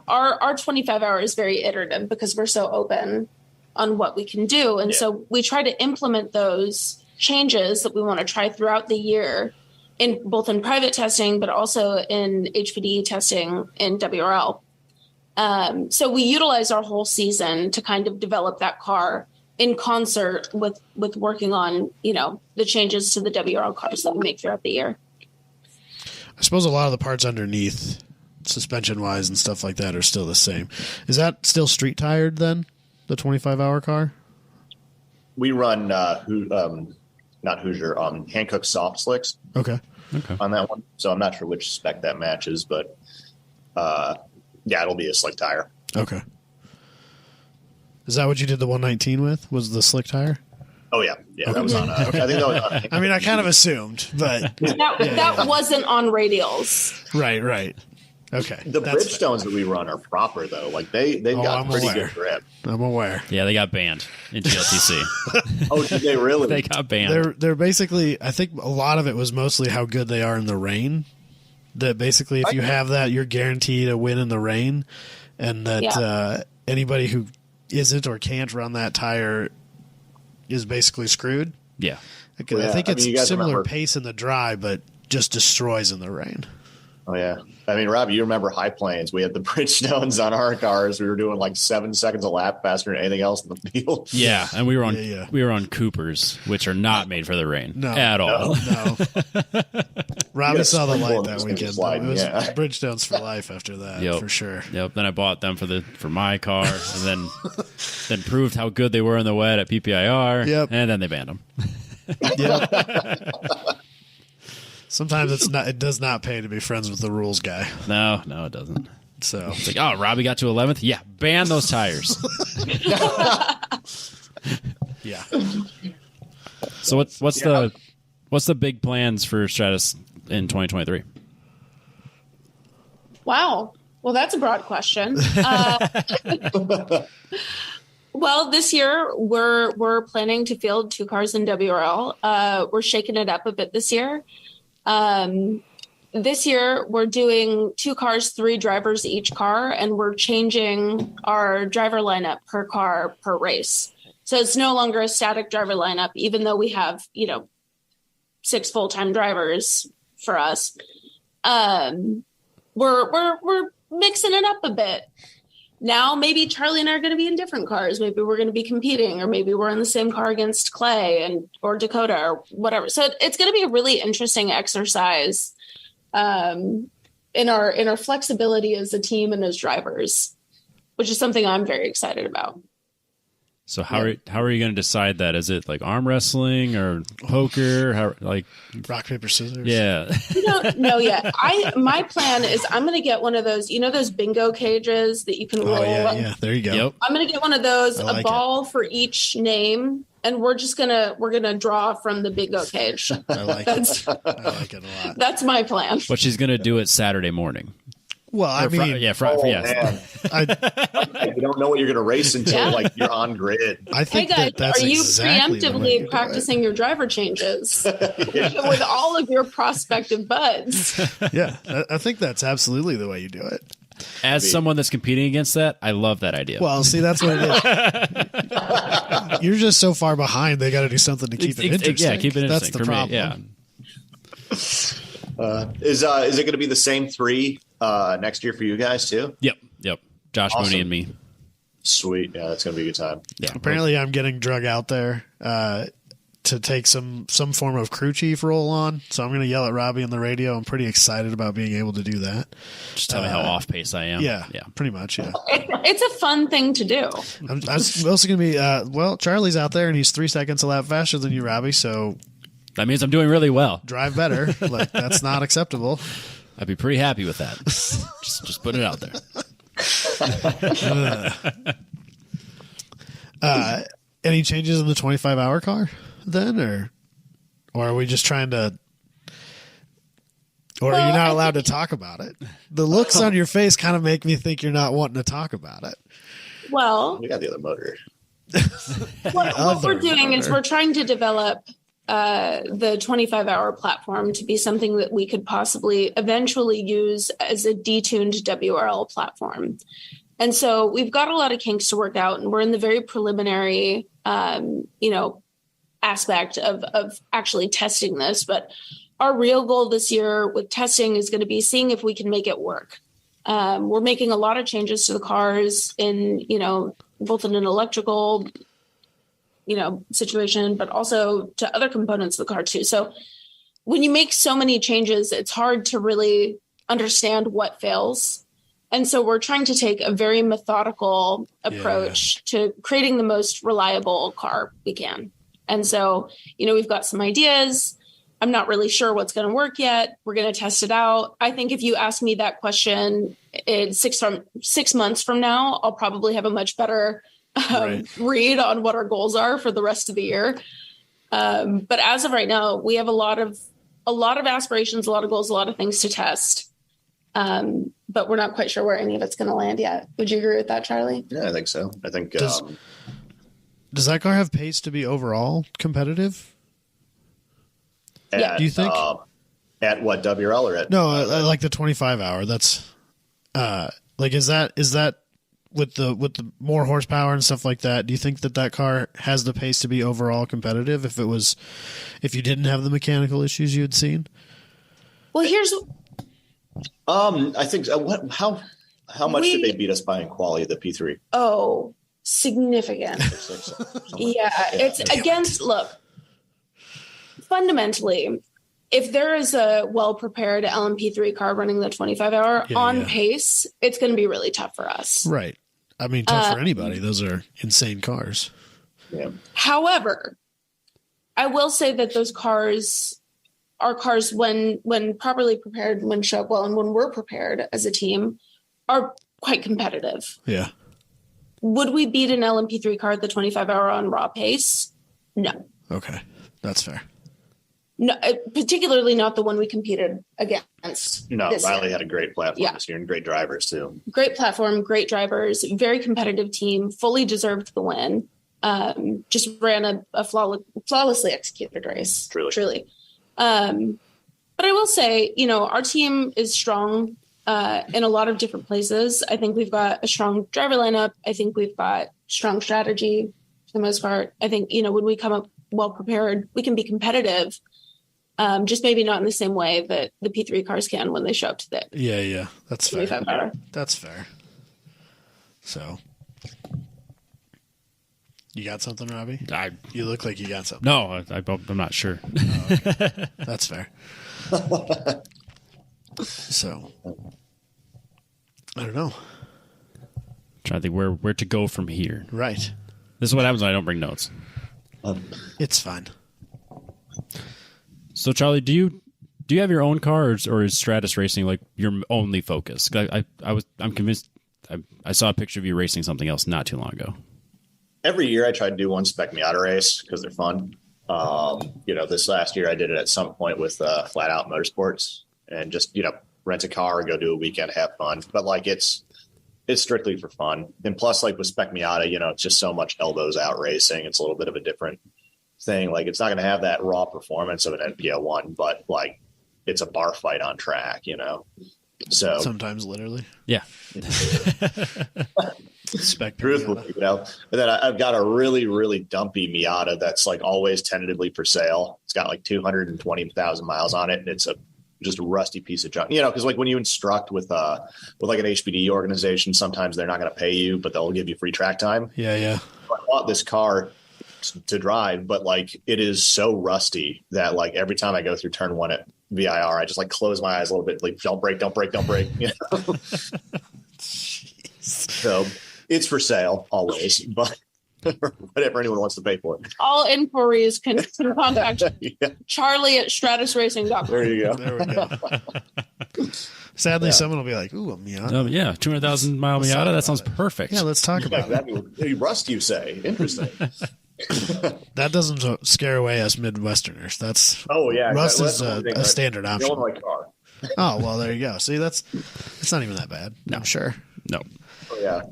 our 25 hour is very iterative because we're so open on what we can do. And so we try to implement those changes that we want to try throughout the year in both in private testing, but also in HPDE testing in WRL. So we utilize our whole season to kind of develop that car in concert with working on, the changes to the WRL cars that we make throughout the year. I suppose a lot of the parts underneath, suspension-wise and stuff like that, are still the same. Is that still street-tired then, the 25-hour car? We run not Hoosier, Hankook soft slicks. Okay. On that one. So I'm not sure which spec that matches, but it'll be a slick tire. Okay. Is that what you did the 119 with? Was the slick tire? Oh yeah, that was on. I think that was on. I mean, I kind of assumed, but that wasn't on radials. Right. Okay. The Bridgestones that we run are proper though. Like they've got pretty good grip. I'm aware. Yeah, they got banned in GLTC. Oh, did they really? They got banned. They're basically. I think a lot of it was mostly how good they are in the rain. That basically, if you have that, you're guaranteed a win in the rain, and that anybody who isn't or can't run that tire is basically screwed. Yeah. I think it's similar pace in the dry, but just destroys in the rain. Oh yeah. I mean, Rob, you remember High Plains? We had the Bridgestones on our cars. We were doing like 7 seconds a lap faster than anything else in the field. Yeah, and we were on Coopers, which are not made for the rain at all. No. Robbie saw the light that weekend. Sliding, it was Bridgestones for life after that, for sure. Yep. Then I bought them for my car, and then proved how good they were in the wet at PPIR. Yep. And then they banned them. Yep. Sometimes it does not pay to be friends with the rules guy. No, it doesn't. So it's like, oh, Robbie got to 11th. Yeah, ban those tires. Yeah. So what's the big plans for Stratus in 2023? Wow. Well, that's a broad question. Well, this year we're planning to field 2 cars in WRL. We're shaking it up a bit this year. This year we're doing 2 cars, 3 drivers each car, and we're changing our driver lineup per car per race. So it's no longer a static driver lineup, even though we have, 6 full-time drivers for us. We're mixing it up a bit. Now maybe Charlie and I are going to be in different cars. Maybe we're going to be competing, or maybe we're in the same car against Clay or Dakota or whatever. So it's going to be a really interesting exercise in our flexibility as a team and as drivers, which is something I'm very excited about. So how are you going to decide that? Is it like arm wrestling or poker? How rock, paper, scissors? Yeah. No, yeah. My plan is I'm going to get one of those, those bingo cages that you can roll. Oh, yeah. There you go. Yep. I'm going to get one of those, a ball for each name, and we're going to draw from the bingo cage. I like it. I like it a lot. That's my plan. But she's going to do it Saturday morning. Well, I mean, Man. You don't know what you're going to race until you're on grid. I think hey guys, that's are you exactly preemptively practicing your driver changes with all of your prospective buds? Yeah, I think that's absolutely the way you do it. As someone that's competing against that, I love that idea. Well, see, that's what it is. You're just so far behind; they got to do something to keep it interesting. Yeah, keep it interesting. That's the problem. Yeah. Is it going to be the same 3 next year for you guys too? Yep. Josh Awesome. Mooney and me. Sweet. Yeah, that's going to be a good time. Yeah. Apparently, I'm getting drug out there to take some form of crew chief role on. So I'm going to yell at Robbie on the radio. I'm pretty excited about being able to do that. Just tell me how off pace I am. Yeah, pretty much. Yeah, it's a fun thing to do. I'm also going to be. Charlie's out there and he's 3 seconds a lap faster than you, Robbie. So that means I'm doing really well. Drive better. That's not acceptable. I'd be pretty happy with that. just put it out there. Any changes in the 25-hour car then, or are we just trying to? Or are you not allowed to talk about it? The looks on your face kind of make me think you're not wanting to talk about it. Well, We got the other motor. what we're doing is we're trying to develop the 25-hour platform to be something that we could possibly eventually use as a detuned WRL platform. And so we've got a lot of kinks to work out, and we're in the very preliminary, aspect of actually testing this. But our real goal this year with testing is going to be seeing if we can make it work. We're making a lot of changes to the cars in, both in an electrical, situation, but also to other components of the car too. So when you make so many changes, it's hard to really understand what fails. And so we're trying to take a very methodical approach to creating the most reliable car we can. And so, we've got some ideas. I'm not really sure what's going to work yet. We're going to test it out. I think if you ask me that question in 6 months from now, I'll probably have a much better read on what our goals are for the rest of the year. But as of right now, we have a lot of aspirations, a lot of goals, a lot of things to test. But we're not quite sure where any of it's going to land yet. Would you agree with that, Charlie? Yeah, I think so. I think. Does that car have pace to be overall competitive? Yeah. Do you think? At what, WRL or at? No, like the 25-hour. That's is that with the more horsepower and stuff like that? Do you think that car has the pace to be overall competitive if you didn't have the mechanical issues you had seen? Well, I think how much did they beat us by in quality, the P3? Oh, significant. Yeah, it's against, look, fundamentally, if there is a well-prepared LMP3 car running the 25-hour pace, it's going to be really tough for us. Right. I mean, tough for anybody. Those are insane cars. Yeah. However, I will say that those cars are cars when properly prepared, when show up well, and when we're prepared as a team, are quite competitive. Yeah. Would we beat an LMP3 car at the 25-hour on raw pace? No. Okay. That's fair. No, particularly not the one we competed against. No, Riley year. had a great platform this year and great drivers too. Great platform, great drivers, very competitive team, fully deserved the win. Just ran a flawlessly executed race. Truly. But I will say, our team is strong in a lot of different places. I think we've got a strong driver lineup. I think we've got strong strategy for the most part. I think, when we come up well prepared, we can be competitive. Just maybe not in the same way that the P3 cars can when they show up to the Yeah. That's fair. 25-hour. That's fair. So, you got something, Robbie? You look like you got something. No, I'm not sure. Oh, okay. That's fair. So, I don't know. Trying to think where to go from here. Right. This is what happens when I don't bring notes. It's fine. So, Charlie, do you have your own car, or is Stratus Racing like your only focus? I'm convinced. I saw a picture of you racing something else not too long ago. Every year I try to do one Spec Miata race because they're fun. This last year I did it at some point with Flat Out Motorsports and just, rent a car or go do a weekend, have fun. But like it's strictly for fun. And plus, like with Spec Miata, it's just so much elbows out racing. It's a little bit of a different thing. Like it's not going to have that raw performance of an NPO1, but like it's a bar fight on track, So sometimes literally. Yeah. Truthfully, and then I've got a really, really dumpy Miata that's like always tentatively for sale. It's got like 220,000 miles on it, and it's just a rusty piece of junk. Because like when you instruct with like an HPD organization, sometimes they're not going to pay you, but they'll give you free track time. Yeah. So I bought this car to drive, but like it is so rusty that like every time I go through turn one at VIR, I just like close my eyes a little bit, like don't break. So it's for sale always, but whatever anyone wants to pay for it. All inquiries can contact Charlie at stratusracing.com. There you go. There we go. Sadly, someone will be like, "Ooh, a Miata." 200,000 mile Miata. That sounds perfect. Yeah, let's talk about it. That rust, you say? Interesting. That doesn't scare away us Midwesterners. That's rust is a standard option. Illinois car. Oh well, there you go. See, it's not even that bad. No. I'm sure. No. Oh yeah.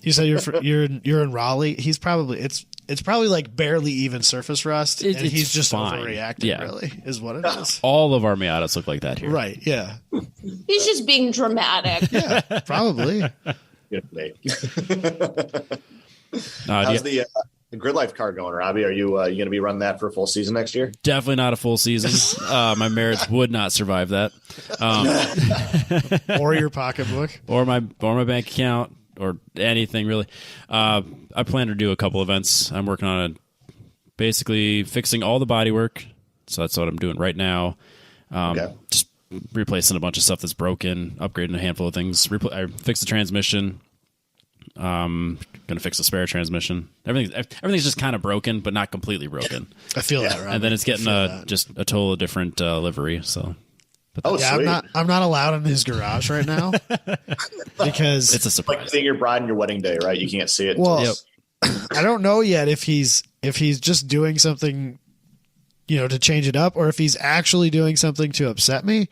You said you're in Raleigh. He's probably it's probably like barely even surface rust, and he's just fine. overreacting. Yeah. Really, is what it is. All of our Miatas look like that here. Right? Yeah. He's just being dramatic. Yeah. Probably. How's the Grid Life car going, Robbie? Are you going to be running that for a full season next year? Definitely not a full season. My merits would not survive that. Or your pocketbook, or my bank account, or anything really. I plan to do a couple events. I'm working on basically fixing all the bodywork. So that's what I'm doing right now. Just replacing a bunch of stuff that's broken, upgrading a handful of things. I fixed the transmission. Gonna fix the spare transmission. Everything's just kind of broken, but not completely broken. I feel that, right? And then it's getting just a totally different livery. So, sweet. I'm not allowed in his garage right now because it's a surprise. Like seeing your bride on your wedding day, right? You can't see it. Well, I don't know yet if he's just doing something, to change it up, or if he's actually doing something to upset me.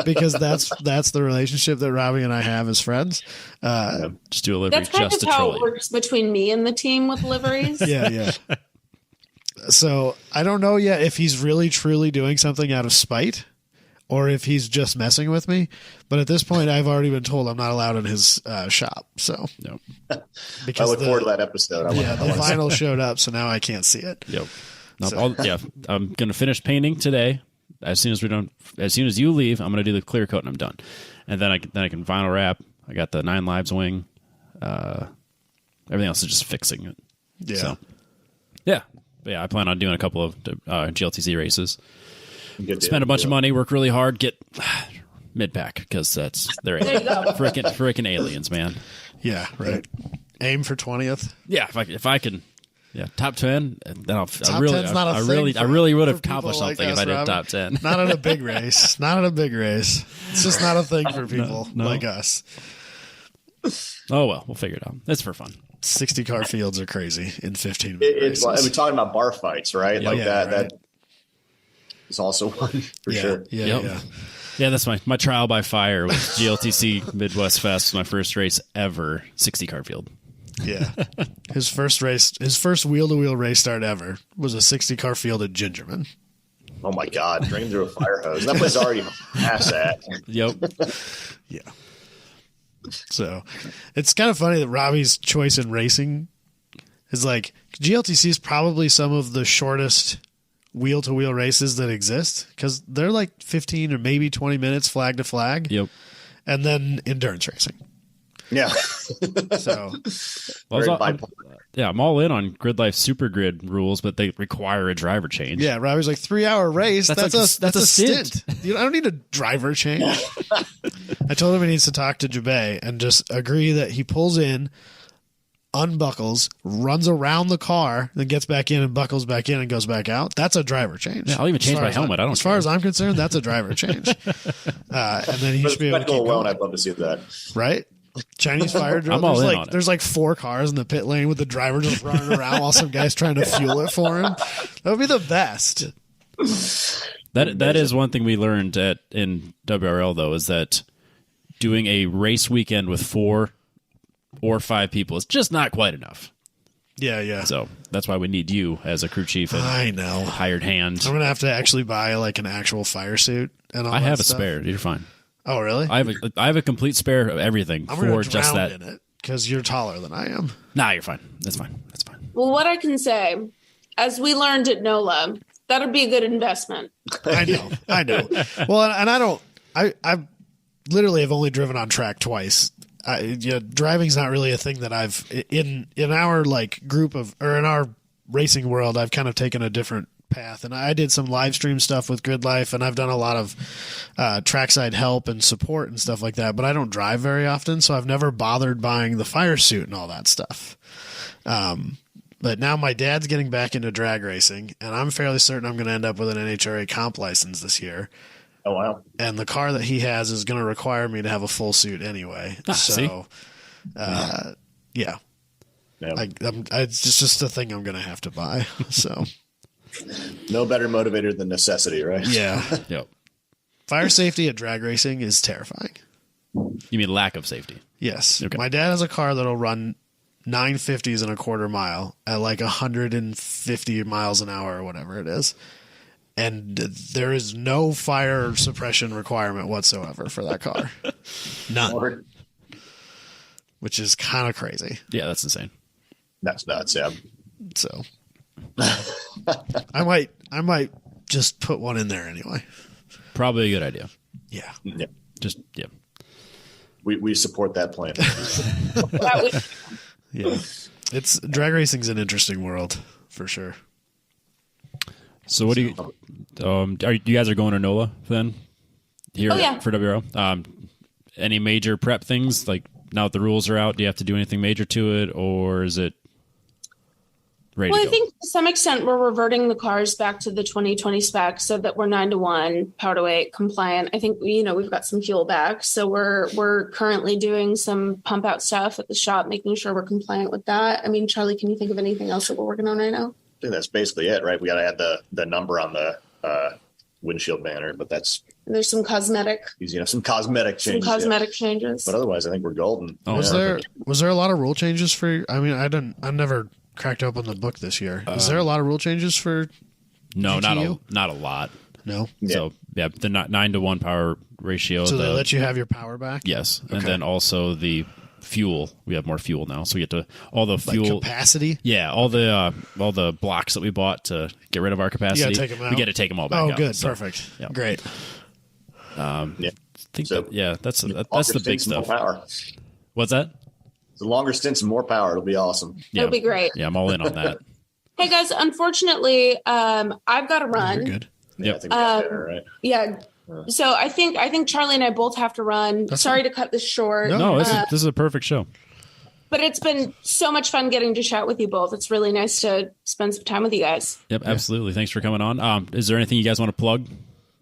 Because that's the relationship that Robbie and I have as friends. Just do a livery. That's kind just of to how troll it you. works between me and the team with liveries. Yeah. So I don't know yet if he's really truly doing something out of spite, or if he's just messing with me. But at this point, I've already been told I'm not allowed in his shop. So no. Because I look forward to that episode. The vinyl showed up, so now I can't see it. Yep. I'm going to finish painting today. as soon as you leave, I'm going to do the clear coat and I'm done. And then I can vinyl wrap. I got the 9 Lives wing. Everything else is just fixing it. Yeah. So, yeah. But yeah, I plan on doing a couple of GLTC races. Spend a bunch of money, work really hard, get mid-pack, because they're freaking aliens, man. Yeah, right. Aim for 20th. Yeah, if I can, yeah, top 10, and then I not really would have for people accomplished like something us, if I did Rob. top 10. Not in a big race. Not in a big race. It's just not a thing for people like us. Oh well, we'll figure it out. It's for fun. 60 car fields are crazy in 15 minutes. It's like, we're talking about bar fights, right? Like that. Right. That is also one for sure. Yeah. Yeah, that's my trial by fire with GLTC Midwest Fest, my first race ever, 60 car field. Yeah. His first wheel-to-wheel race start ever was a 60 car field at Gingerman. Oh my God, drain through a fire hose. That place already past that. Yep. Yeah. So it's kind of funny that Robbie's choice in racing is like GLTC is probably some of the shortest wheel-to-wheel races that exist, because they're like 15 or maybe 20 minutes flag to flag. Yep. And then endurance racing. Yeah. So I'm all in on Grid Life Super Grid rules, but they require a driver change. yeah, Robbie's like 3-hour race. That's a stint. I don't need a driver change. I told him he needs to talk to Jabay and just agree that he pulls in, unbuckles, runs around the car, then gets back in and buckles back in and goes back out. That's a driver change. Yeah, I'll even change my helmet. As far as I'm concerned, that's a driver change. And then he should be able to keep alone, going. I'd love to see that. Right? Chinese fire drill. I'm all in on it. There's like 4 cars in the pit lane with the driver just running around while some guy's trying to fuel it for him. That would be the best. That is one thing we learned in WRL though, is that doing a race weekend with 4 or 5 people is just not quite enough. Yeah. So that's why we need you as a crew chief and I know. hired hand. I'm gonna have to actually buy like an actual fire suit and all I that have a stuff. spare. You're fine. Oh, really? I have a complete spare of everything I'm for gonna just drown that. in it because you're taller than I am. Nah, you're fine. That's fine. Well, what I can say, as we learned at NOLA, that'd be a good investment. I know. Well, and I literally have only driven on track twice. Driving's not really a thing that I've in our like group of, or in our racing world, I've kind of taken a different path, and I did some live stream stuff with Grid Life, and I've done a lot of trackside help and support and stuff like that, but I don't drive very often, so I've never bothered buying the fire suit and all that stuff. But now my dad's getting back into drag racing, and I'm fairly certain I'm going to end up with an NHRA comp license this year. Oh, wow. And the car that he has is going to require me to have a full suit anyway. So, yeah. It's just a thing I'm going to have to buy. So, no better motivator than necessity, right? yeah. Yep. Fire safety at drag racing is terrifying. You mean lack of safety? Yes. Okay. My dad has a car that'll run 950s in a quarter mile at like 150 miles an hour or whatever it is. And there is no fire suppression requirement whatsoever for that car. None. Lord. Which is kind of crazy. Yeah, that's insane. That's nuts, yeah. So I might just put one in there anyway. Probably a good idea. Yeah. Yeah. Just, yeah. We support that plan. Yeah. It's drag racing's an interesting world for sure. So what do you guys are going to NOLA then? Here for WRO? Any major prep things, like now that the rules are out, do you have to do anything major to it, or is it ready to go? I think to some extent we're reverting the cars back to the 2020 spec so that we're 9-to-1 power to weight compliant. I think we've got some fuel back, so we're currently doing some pump out stuff at the shop, making sure we're compliant with that. I mean, Charlie, can you think of anything else that we're working on right now? I think that's basically it, right? We got to add the number on the windshield banner, but There's some cosmetic changes. But otherwise, I think we're golden. Oh, Was there a lot of rule changes for? I mean, I never cracked open the book this year. Is there a lot of rule changes for? No, GTU? not a lot. No. Yeah. So yeah, the 9-to-1 power ratio. So they let you have your power back. Yes, and Okay. then also the fuel. We have more fuel now, so we get to all the fuel capacity. Yeah, all the blocks that we bought to get rid of our capacity. You gotta take them out. We get to take them all back out. Oh, good, So, perfect, yeah. great. Yeah. That's the Longer big stints and more stuff. power. What's that? The longer stints and more power. It'll be awesome. Yeah, It'll be great. Yeah, I'm all in on that. Hey guys, unfortunately, I've got to run. You're good. Yeah, Yep. I think we got there, right? Yeah. So I think Charlie and I both have to run. Sorry to cut this short. No, this is a perfect show. But it's been so much fun getting to chat with you both. It's really nice to spend some time with you guys. Yep, absolutely. Thanks for coming on. Is there anything you guys want to plug?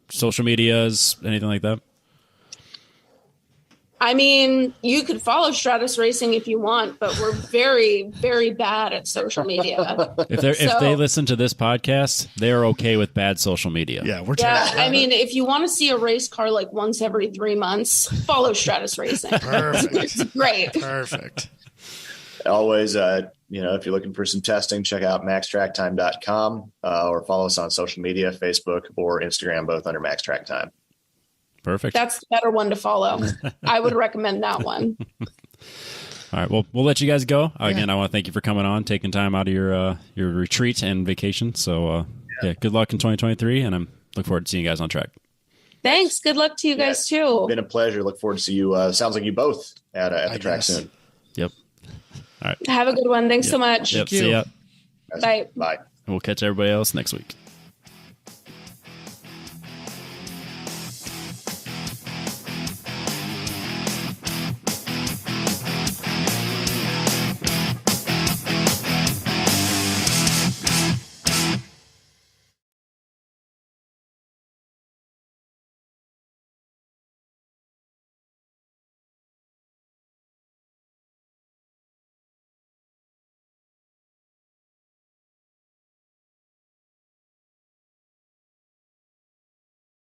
Social medias, anything like that? I mean, you could follow Stratus Racing if you want, but we're very, very bad at social media. If they listen to this podcast, they're okay with bad social media. Yeah, we're Yeah, terrible. I mean, if you want to see a race car like once every 3 months, follow Stratus Racing. Perfect. It's great. Perfect. Always, if you're looking for some testing, check out maxtracktime.com or follow us on social media, Facebook or Instagram, both under Max Track Time. Perfect. That's the better one to follow. I would recommend that one. All right. Well, we'll let you guys go. Again, I want to thank you for coming on, taking time out of your retreat and vacation. So, good luck in 2023, and I'm looking forward to seeing you guys on track. Thanks. Good luck to you guys, too. Been a pleasure. Look forward to see you. Sounds like you both at the track soon. Yep. All right. Have a good one. Thanks so much. Yep. See ya. Bye. Bye. And we'll catch everybody else next week.